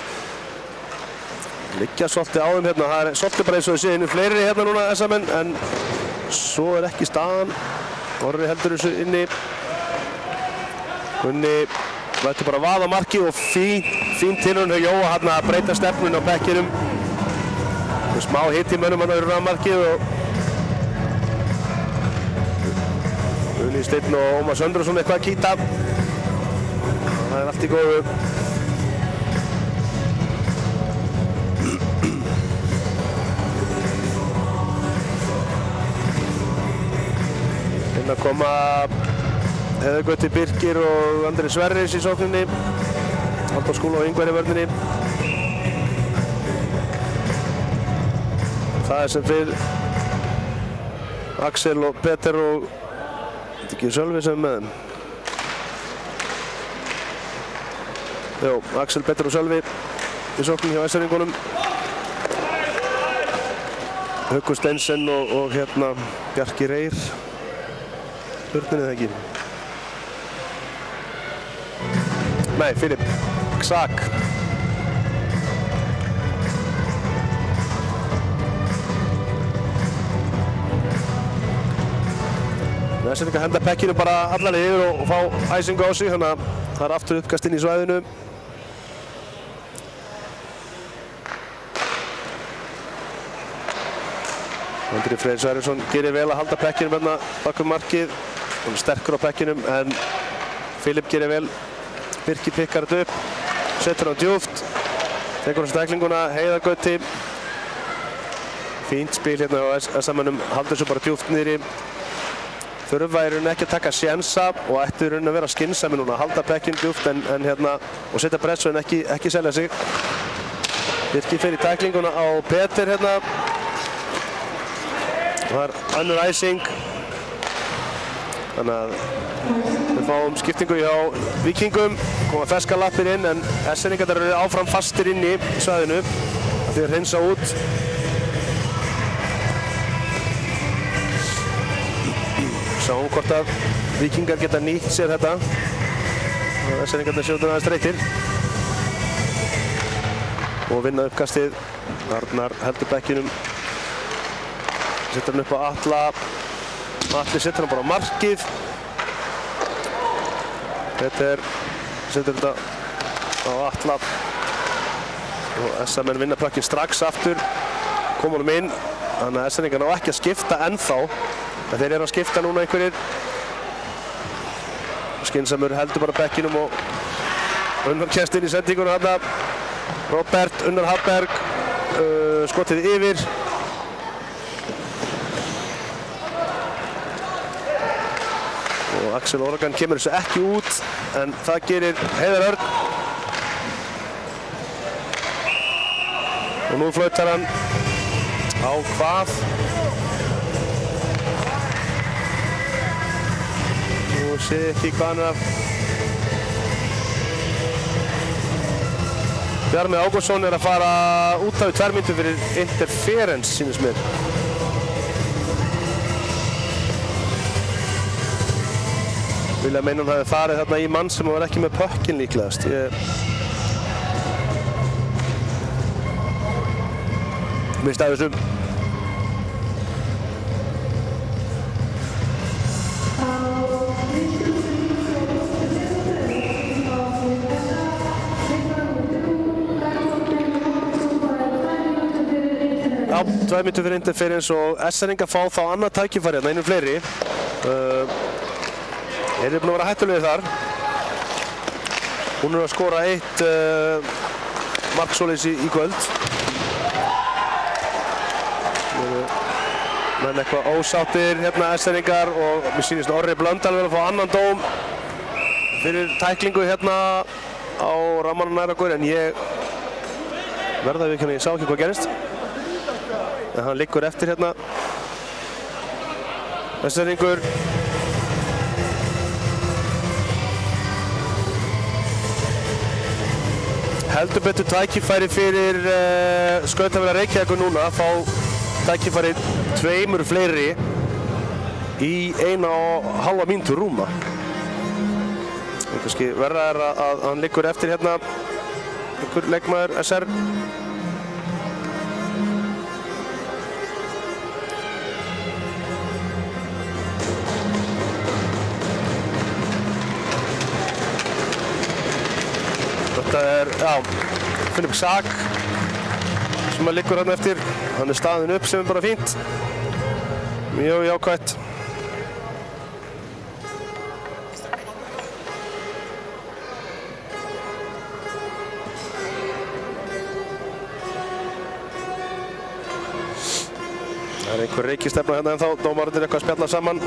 Liggja svolítið á þeim hérna. Það er svolítið bara eins og þið séu fleiri hérna núna þessa menn en svo er ekki staðan. Orri heldur þessu inni. Gunni lætur bara vaða markið og fín tilraun hjá Jóa hann að breyta stefnunni á bekkinum. Smá hitt í mönnum hann að rúna markið og Gunni Steinn og Ómar Söndrason eitthvað að kýta. Það er allt í góðu. Inn að koma Heiðar Gauti Birkir og Andri Sverris í sókninni. Halldór Skúla og Ingvar í vörninni. Það er sem fyrr Axel og Peter og þetta ekki Sölvi sem er með þeim. Jó, Axel, Peter og Sölvi í sókninni hjá SR-ingunum. Haukur Steinsen og hérna Bjarki Reyr. Hörninni eða ekki? Nei, Filip Ksak. Þessi er ekki að henda pekkinu bara allar yfir og fá æsingu á sig, þannig að það er aftur uppkast inn í svæðinu. Andri Freyr Sverrisson gerir vel að halda pekkinum hérna bakum markið. Hann er sterkur á pekkinum en Filip gerir vel. Birki pikkar þetta upp, setur hann djúpt, tekur hann steklinguna, Heiðar Gauti. Fínt spil hérna á SM-unum, haldur svo bara djúpt niðri. Þurfa í rauninni ekki að taka sjensa og ættu í rauninni að vera skynsami núna, halda pekkinn djúpt en hérna og setja pressu en ekki selja sig. Birki fer í teklinguna á Peter hérna. Það er önnur æsing. Þannig að við fáum skiptingu hjá Víkingum, koma ferskar lappir inn en SR-ingarnir eru áfram fastir inni í svæðinu að því að hreinsa út. Sjáum hvort að Víkingar geta nýtt sér þetta. SR-ingarnir sjóðum aðeins þreytir og vinna uppkastið. Arnar heldur bekkinum, setur hann upp á Atla. Atli setur hann bara á markið. Peter setur þetta á Atla og SM-menn vinna plakkin strax aftur, koma honum inn, þannig að SR-ingar ná ekki að skipta ennþá en þeir eru að skipta núna einhverjir. Skynsamur heldur bara bekkinum og Unnar kemst inn í sendinguna þarna. Robert, Unnar Hafberg, skotið yfir. Axel Organ kemur þessu ekki út en það gerir Heiðar Örn og nú flautar hann á hvað? Nú sé ég ekki hvað hann er að Bjarmi Ágústsson er að fara út af í 2 mínútur fyrir interference sýnist mér. Vilja meina hann hafi farið þarna í mann sem var ekki með pökkinn líklegast. Mist af þessu. Já, 2 mínútur fyrir interference og SR-ingar fá þá annað tækifæri hérna, einum fleiri. Þeir eru búin að vera hættulegir þar. Hún er að skora 1 mark svoleiðis í kvöld. Menn eitthvað ósáttir hérna SR-ingar og mér sýnist Orri Blöndal vel að fá annan dóm fyrir tæklingu hérna á rammanum nær okkur en ég verða við ekki, ég sá ekki hvað gerist. En hann liggur eftir hérna. SR-ingur heldur betur tækifæri fyrir Skautafélag Reykjavíkur núna, fá tækifæri 2 fleiri í 1,5 mínútur rúma. Kannski verra er að hann liggur eftir hérna einhver leikmaður SR. Þetta Philip Sack sem liggur hann eftir. Hann staðinn upp sem bara fínt. Mjög jákvætt. Það einhver reikistefna hérna ennþá, dómararnir eitthvað að spjalla saman.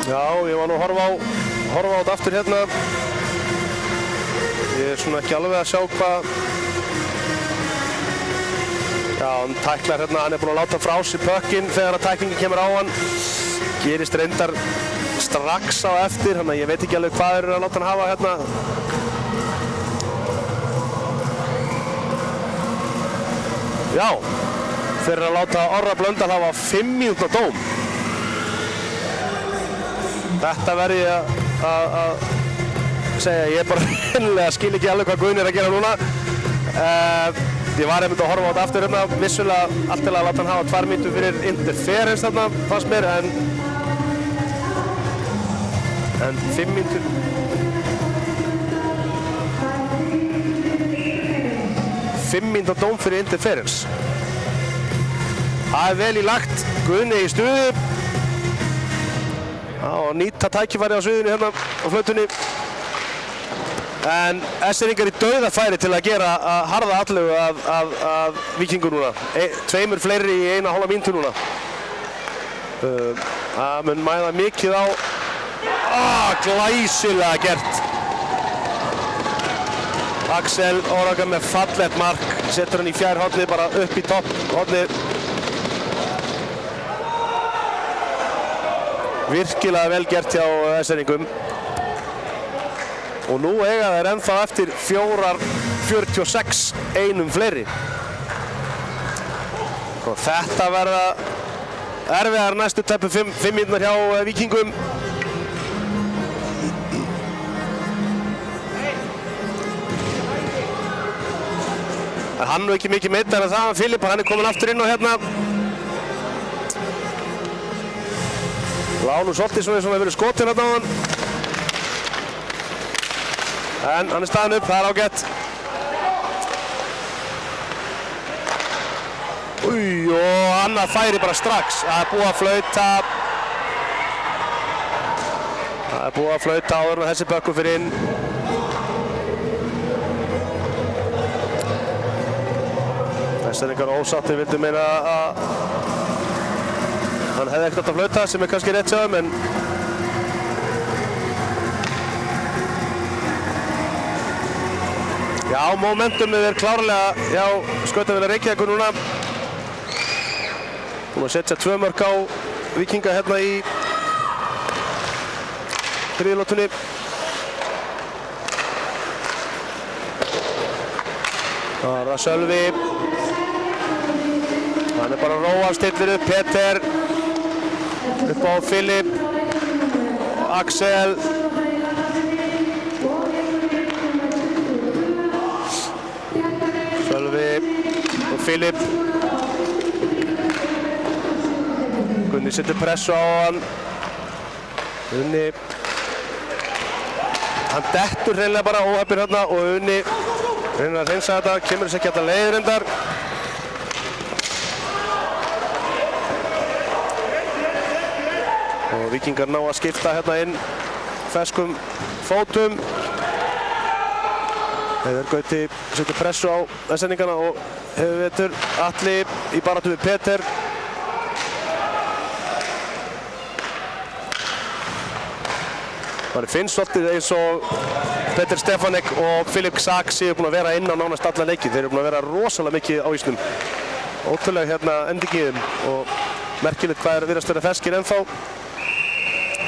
Já, ég var nú að horfa á þetta aftur hérna. Ég svona ekki alveg að sjá hvað. Já, hann tæklar hérna, hann búinn að láta frá sig pökkinn þegar að tæklingin kemur á hann. Gerist reyndar strax á eftir, þannig að ég veit ekki alveg hvað þeir eru að láta hann hafa hérna. Já, þeir eru að láta Orra Blöndal hafa 5 mínútna dóm. Þetta verð ég að segja, ég bara hreinlega skil ekki alveg hvað Guðni er að gera núna. Ég var einmitt að horfa á þetta aftur hérna, vissulega allt til að láta hann hafa 2 mínútur fyrir interference þarna, fannst mér, en 5 mínútur. Fimm mínútna dóm fyrir interference. Það vel í lagt, Guðni í stuði. Og nýta tækifæri á sviðinu hérna á flautunni. En S-eringar í dauðafæri til að gera harða atlögu að Víkingur núna. 2 fleiri í 1,5 mínútu núna. Það mun mæða mikið á. Glæsilega gert. Axel Oraga með fallegt mark. Setur hann í fjærhornið, bara upp í topphornið. Virkilega vel gert hjá S-eringum. Og nú eiga þeir ennþá eftir 4:46, einum fleiri. Og þetta verða erfiðar næstu tæpu 5 mínútur hjá Víkingum. En hann nú ekki mikið meiddur en það, Filip, hann er komin aftur inn og hérna. Lánu svolítið svona verið skotinn hérna á hann. En hann er staðinn upp, það er ágætt. Og annað færi bara strax. Það er búið að flauta. Það er búið að flauta áður en þessi bökkur fyrir inn. Þessar einhver ósáttir vildu meina að hann hefði ekkert átt að flauta, sem er kannski rétt hjá þeim, en já, momentumið er klárlega hjá Skautafélag Reykjavíkur núna. Búinn að setja 2 mörk á Víkinga hérna í þriðju. Það er það Sölvi. Hann er bara að róa, stillir upp Peter. Upp á Filip. Axel. Sölvi og Filip. Gunni setur pressu á hann. Unni. Hann dettur hreinlega bara óheppinn hérna og Unni reynir að hreinsa þetta, kemur þess ekki að leiðir endar. Og Víkingar ná að skipta hérna inn ferskum fótum. Heiðar Gauti setur pressu á S-endingana og hefur vetur Atli í baráttu við Peter. Það finnst svolítið eins og Peter Stefanek og Filip Sack séu búin að vera inn á nánast alla leiki. Þeir eru búin að vera rosalega mikið á ísnum. Ótrúlega hérna endingiðum og merkilegt hvað er virðast vera ferskir ennþá.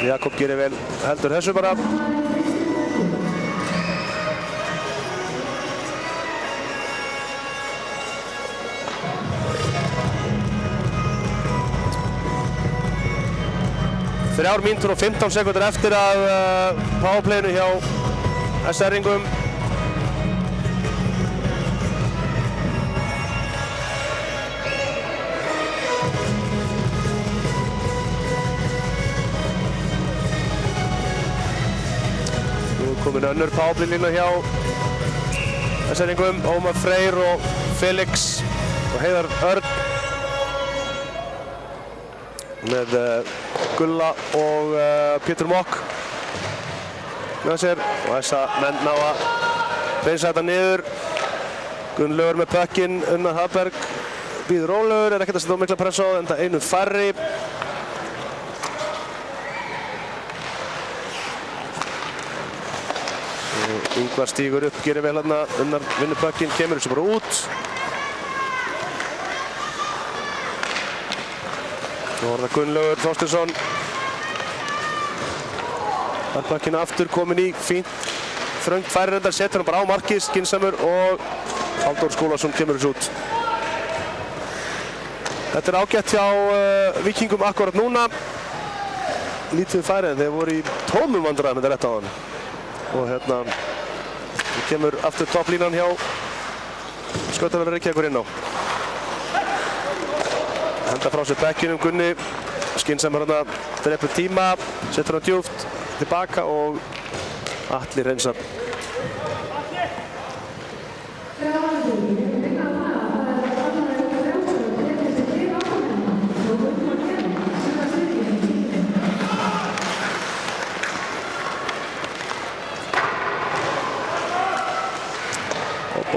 Jakob gerir vel heldur þessu bara. Þrjár mínútur og 15 sekúndur eftir að powerplayinu hjá S-eringum. Komin önnur powerplay-lína hjá SR-ingum, Ómar Freyr og Felix og Heiðar Örn með Gulla og Pétur Mokk með sér og þessa menn ná að reynsa þetta niður. Gunnlaugur með pökkinn, Unnar Hafberg býður rólegur, er ekkert að setja mikla press á það, enda einu færri. Ingvar stígur upp, gerir vel hérna, Unnar vinnur pökkinn, kemur þessu bara út. Nú var það Gunnlaugur Þorsteinsson. Það er pökkinn aftur, komin í, fínt. Þröngt færi reyndar, setur hann bara á markið, skynsamur og Halldór Skúlason kemur þessu út. Þetta er ágætt hjá Víkingum akkurat núna. Lítið færi en þeir voru í tómum vandræðum þetta rétt á hann. Og hérna kemur aftur topplínan hjá Skautafélag Reykjavíkur inn á. Henda frá sér bekkinum Gunni, skynsamur hérna, drepur tíma, setur hann djúpt tilbaka og Atli reynsar.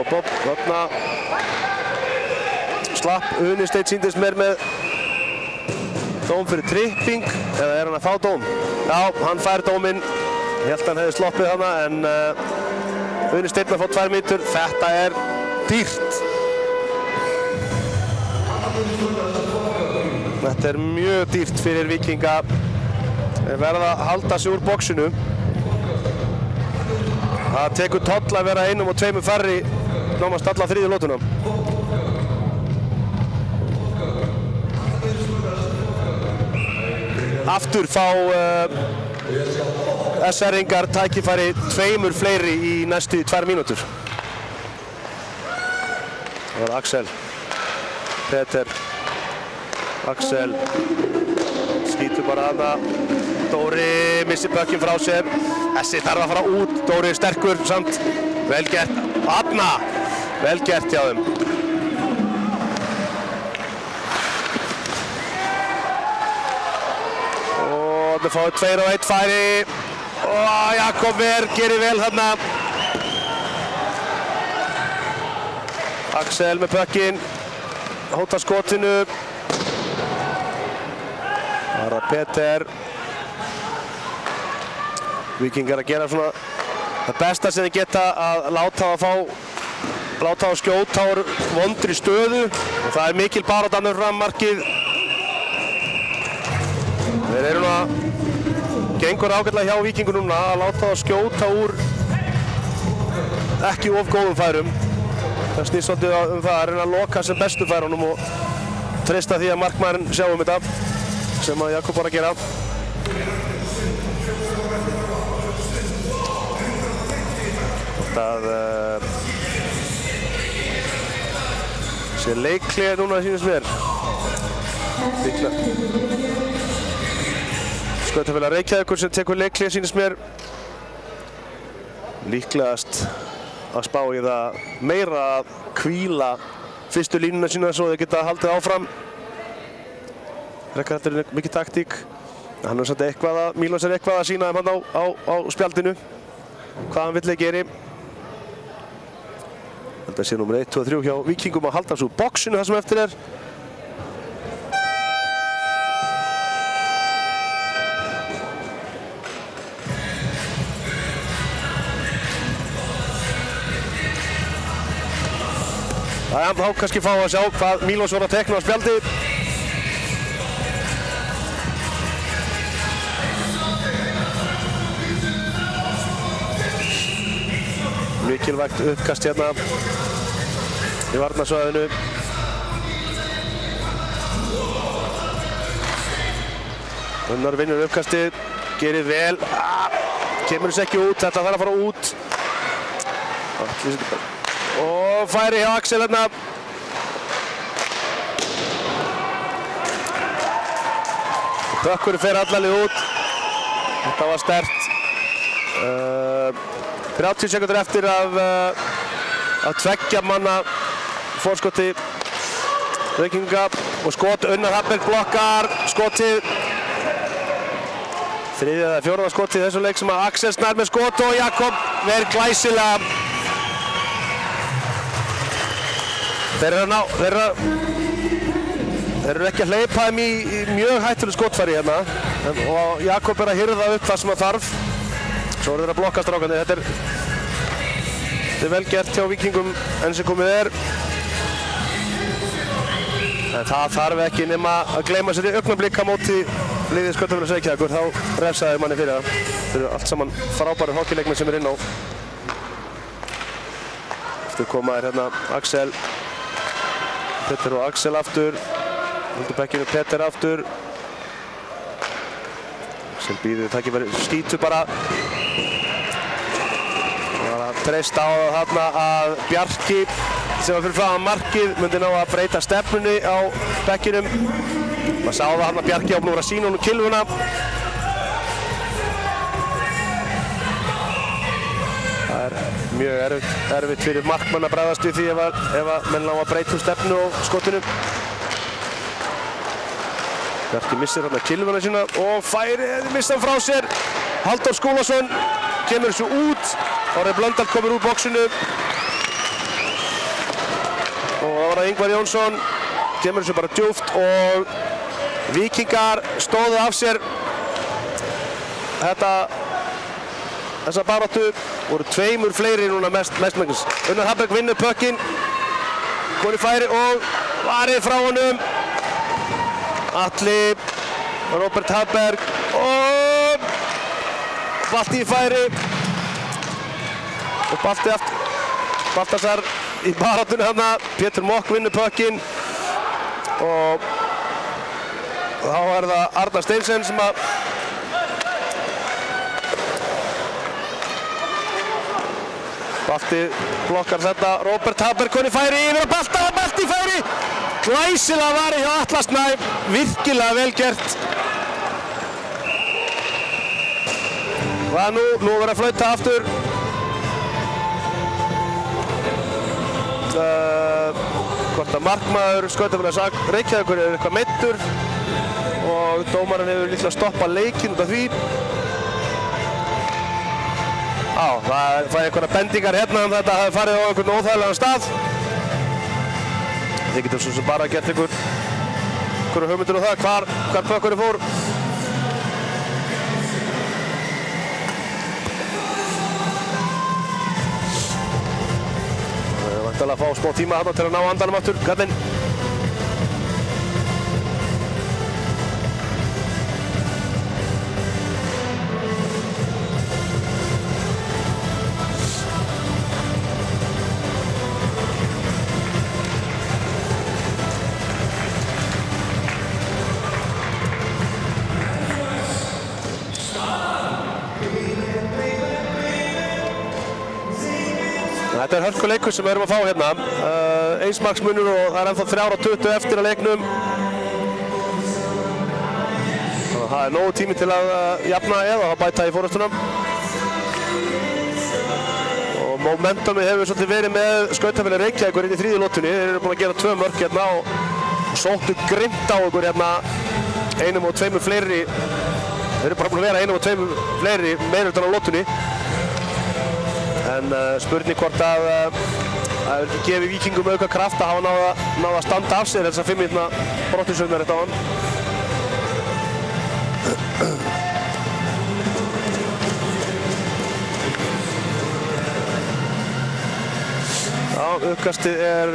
Hopp, þarna slapp Unisteinn sýndist mér með dóm fyrir tripping, eða er hann að fá dóm? Já, hann fær dóminn. Ég held að hann hefði sloppið hana en Unisteinn að fá 2 mínútur. Þetta er dýrt. Þetta er mjög dýrt fyrir Víkinga. Þeir verða að halda sig úr boxinu. Það tekur toll að vera 1 og 2 færri nánast alla þriðju lótuna. Aftur fá SR-ingar tækifæri 2 fleiri í næstu 2 mínútur. Það var Axel, Peter, Axel, skýtur bara hana. Dóri missir pökkinn frá sér. Þessi þarf að fara út, Dóri sterkur samt. Vel gert, Adna, vel gert hjá þeim. Og það fáið 2 og 1 færi. Og Jakob Ver gerir vel þarna. Axel með pökkinn, hótar skotinu. Það er Peter. Víkingar að gera svona það besta sem þeir geta, að láta að skjóta úr vondri stöðu og það er mikil barátta fram markið. Þeir eru núna gengur ágætlega hjá Víkingur núna að láta að skjóta úr ekki of góðum færum. Það snýst svolítið það að reyna að loka sem bestu færunum og treysta því að markmaðurinn sjá þetta sem að Jakob var að gera. Það sé leiklega núna sýnist mér. Skautafélag Reykjavíkur sem tekur leiklega sýnist mér. Líklegast að spá í það meira að hvíla fyrstu línuna sína svo þeir geta haldið áfram. Þetta er mikið taktík. Hann er samt eitthvað að Mílos er eitthvað að sýna þeim hann á spjaldinu. Hvað hann vill gera. Þetta sé númer 1, 2 og 3 hjá Víkingum að halda svo úr boxinu það sem eftir er. Það er þá kannski fá að sjá hvað Mílos voru að tekna á spjaldi. Mikilvægt uppkast hérna í varnarsvæðinu. Unnar vinnur uppkastið, gerir vel. Kemur þess ekki út, þetta þarf að fara út. Og færi hjá Axel hérna. Bökkurinn fer allalið út. Þetta var sterkt. 30 sekundur eftir af tveggja manna fórskoti Víkinga og skot. Unnar Hafberg blokkar skotið. Þriðja eða fjórða skotið í þessum leik sem að Axel Snær með skot og Jakob ver glæsilega. Þeir eru ekki að hleypa þeim í mjög hættuleg skotfæri hérna og Jakob er að hirða upp það sem það þarf. Svo eru þeir að blokka strákarnir. Þetta er vel gert hjá Víkingum enn sem komið er. En það þarf ekki nema að gleyma sér í augnablik á móti liðið Skautafélags Reykjavíkur, þá refsaði manni fyrir það. Þeir eru allt saman frábærir hockeyleikmenn sem er inn á. Eftir koma er hérna Axel, Petter og Axel aftur. Undir bekkinu Petter aftur. Sem býður tækifæri, skýtur bara. Það var að treysta á það þarna að Bjarki sem var fyrir framan markið myndi ná að breyta stefnunni á bekkinum. Maður sá það hann að Bjarki á búin að vera að sýna honum kylfuna. Það er mjög erfitt fyrir markmann að bregðast við því ef menn ná að breyta stefnu á skotinu. Bjarki missir hann að kylfuna sína og færið missa hann frá sér. Halldór Skúlason kemur þessu út. Orri Blöndal komur úr boxinu. Og það var það Ingvar Jónsson, kemur þessu bara djúpt og Víkingar stóðu af sér þessa baráttu, voru tveimur fleiri núna mestmengnis. Unnar Hafberg vinnur puckinn, komið færi og varið frá honum. Atli, Róbert Hafberg og Balti í færi og Balti aftur, Baltasar í baráttunni þarna. Pétur Mokk vinnur puckinn og þá er það Arnar Steinsen sem að Balti blokkar þetta. Róbert Hafberg konið færi yfir að Balta og Balti í færi. Glæsilega varið hjá Atla Snæ, virkilega vel gert. Nú verður að flauta aftur. Hvort að markmaður Skautafélags Reykjavíkur er eitthvað meiddur og dómarinn hefur líklega stoppað leikinn út af því. Það fæði einhverja bendingar hérna um þetta hafi farið á einhvern óþægilegan stað. Þið getum svo sem bara gert einhverju hugmyndir um það hvar puckurinn fór. Til að fá smá tíma þarna til að ná andanum aftur, kallinn. Þetta er hörkuleikur sem við erum að fá hérna. Eins marks munur og það er ennþá 3:20 eftir að leiknum. Það er nógu tími til að jafna eða að bæta í fórhastuna. Og momentumið hefur svolítið verið með Skautafélag Reykjavíkur inn í þriðju lotunni. Þeir eru búin að gera 2 mörk hérna og sóttu grimmt á okkur hérna. Einum og tveimur fleiri. Þeir eru bara búin að vera einum og tveimur fleiri meira utan á lotunni. En spurning hvort að það ekki gefi Víkingum auka kraft að hafa náð að standa af sér þessar 5 mínútna brottinsauðnar þetta á hann. Uppkastið er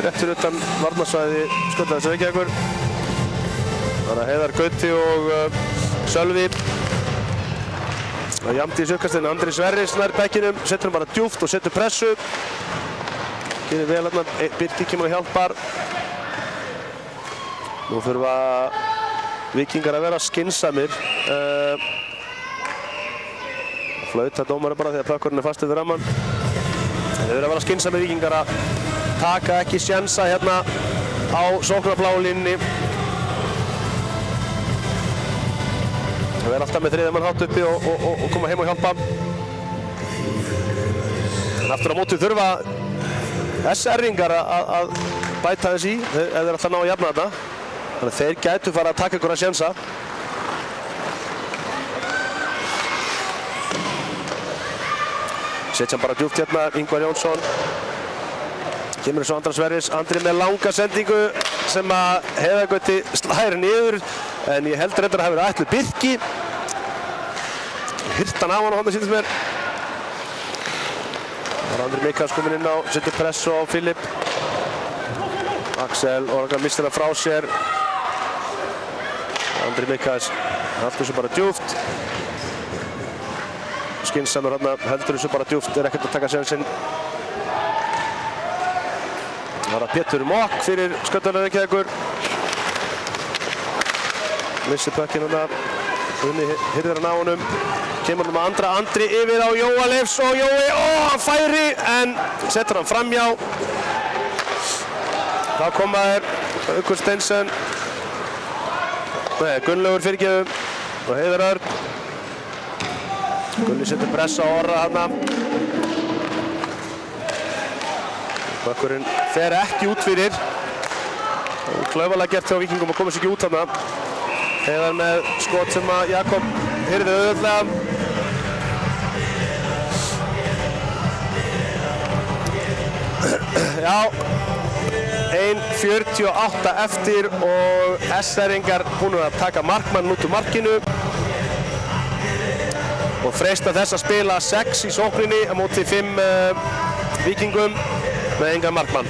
rétt fyrir utan varnarsvæði Skautafélags Reykjavíkur. Þannig að Heiðar Gauti og Sölvi Jamdi í uppkastinu. Andri Sverris nær bekkinum, setur hann bara djúpt og setur pressu. Gerir vel hérna, Birkir kemur og hjálpar. Nú þurfa Víkingar að vera skynsamir. Flauta dómari bara því að puckurinn er fastur við rammann. Þeir verða að vera skynsamir Víkingar að taka ekki sjensa hérna á sóknarbláu línunni. Það verður alltaf með þriðja mann hátt uppi og koma heim og hjálpa. Aftur á móti þurfa SR-ingar að bæta þess í ef þeir ætla að ná að jafna þetta. Þannig að þeir gætu fara að taka einhverja sjensa. Setja hann bara djúpt hérna, Ingvar Jónsson. Kemur þessu Andra Sverris, Andri með langa sendingu sem að Heiðargöti slær niður. En ég held reyndar að það hafi verið ætluð Birki. Hirtan á hann og hann sýndist mér. Það var Andri Mikaels komin inn á, setur pressu á Filip. Axel Organ missir það frá sér. Andri Mikaels heldur þessu bara djúpt. Skynsamur hann heldur þessu bara djúpt, er ekkert að taka sénsinn. Það var Pétur Mokk fyrir Skautarnar Reykjavíkur. Missir pökkinn hann, Unni hirðir hann á honum. Kemur hann með Andri yfir á Jóa Leifs og Jói, hann færi en setur hann framhjá. Þá koma þeir, Haukur Steinsson, Gunnlaugur fyrirgefum og Heiðar Örn. Gunni setur pressa á Orra þarna. Bökkurinn fer ekki út fyrir. Klaufalega gert hjá Víkingum að komast ekki út þarna. Heiðar með skot sem að Jakob hirði auðvitað. Já, 1:48 eftir og SR-ingar búin að taka markmann út úr markinu og freista þess að spila 6 í sókninni á móti 5 Víkingum með engan markmann.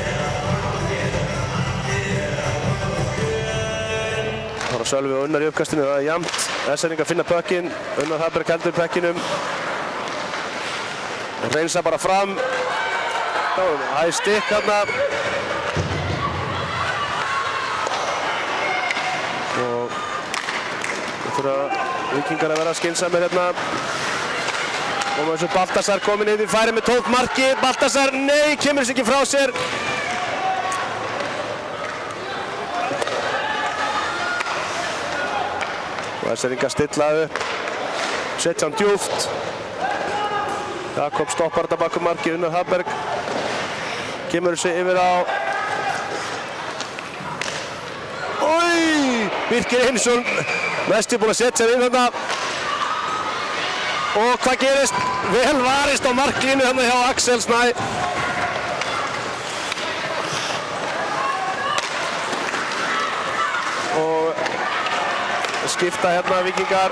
Það var Sölvi og Unnar í uppkastinu, það er jafnt. SR-ingar finna pökkinn, Unnar Hafberg heldur pökkinum. Reynsa bara fram. Hæ stikk hérna. Og það þurfa Víkingar að vera skynsamir hérna. Og með þessu Baltasar komin yfir færi með 12 marki. Baltasar, nei, kemur þess ekki frá sér. Og þess inga stilla upp. Setja hann djúft. Jakob stoppar þetta bakum marki, Unnar Hafberg. Kemur þessu yfir á. Birkir Einarsson næstu búinn að setja inn þarna. Og hvað gerist? Vel varist á marklínu hérna hjá Axel Snæ. Og skipta hérna Víkingar.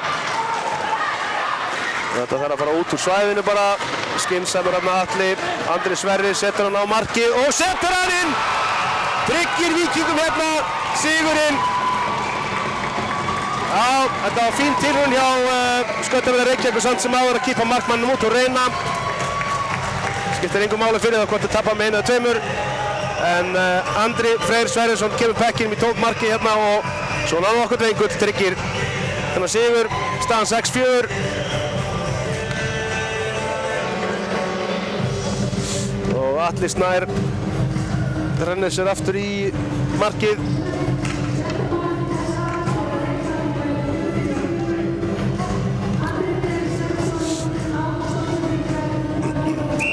Þetta þarf að fara út úr svæðinu bara. Skynsamur hérna Atli. Andri Sverri setur hann á markið og setur hann inn! Tryggir Víkingum hérna sigurinn. Já, þetta var fín tilraun hjá Skautarnar Reykjavíkur samt sem áður að kippa markmannum út og reyna. Skiptir engu máli fyrir það hvort þau tapa með 1 eða 2. En Andri Freyr Sverrisson kemur pekkinum í 12 marki hérna og svo náðu okkur drengur tryggir þennan sigur, staðan 6-4. Og Atli Snær rennir sér aftur í markið.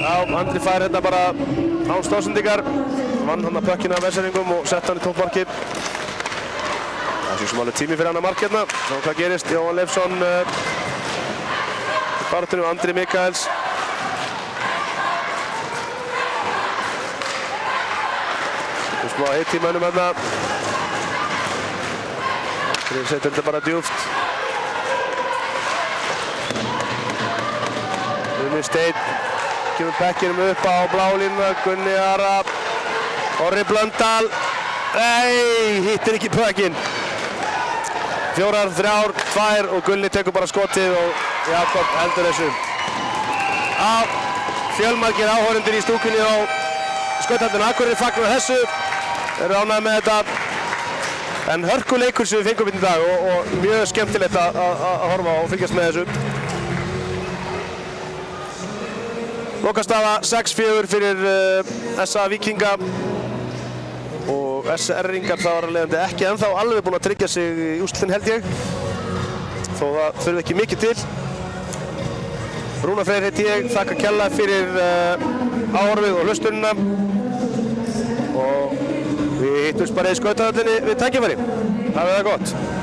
Já, Andri fær hérna bara án stóðsendingar. Vann hann að pökkina af SR-ingum og sett hann í toppmarkið. Það sé sem alveg tími fyrir hann að marka hérna. Svo hvað gerist? Jóhann Leifsson í baráttunni og Andri Mikaels. Smá hitt í mönnum hérna. Andri setur þetta bara djúft. Unni Steinn kemur pekkinum upp á blálínuna. Gunni Ara. Orri Blöndal. Nei, hittir ekki pökkinn. 4, 3, 2 og Gunni tekur bara skotið og Jakob heldur þessu. Fjölmargir áhorfendur í stúkunni á Skautarnar Akureyri fagnar þessu. Eru ánægðir með þetta. En hörkuleikur sem við fengum hérna í dag og mjög skemmtilegt að horfa og fylgjast með þessu. Lokastaða 6-4 fyrir SA Víkinga og SR-ingar þar af leiðandi ekki ennþá alveg búin að tryggja sig í úrslitin held ég. Þó það þurfi ekki mikið til. Rúnar Freyr heiti ég, þakka kærlega fyrir áhorfið og hlustunina og við hittumst bara í skautahöllinni við tækifæri. Hafið það gott.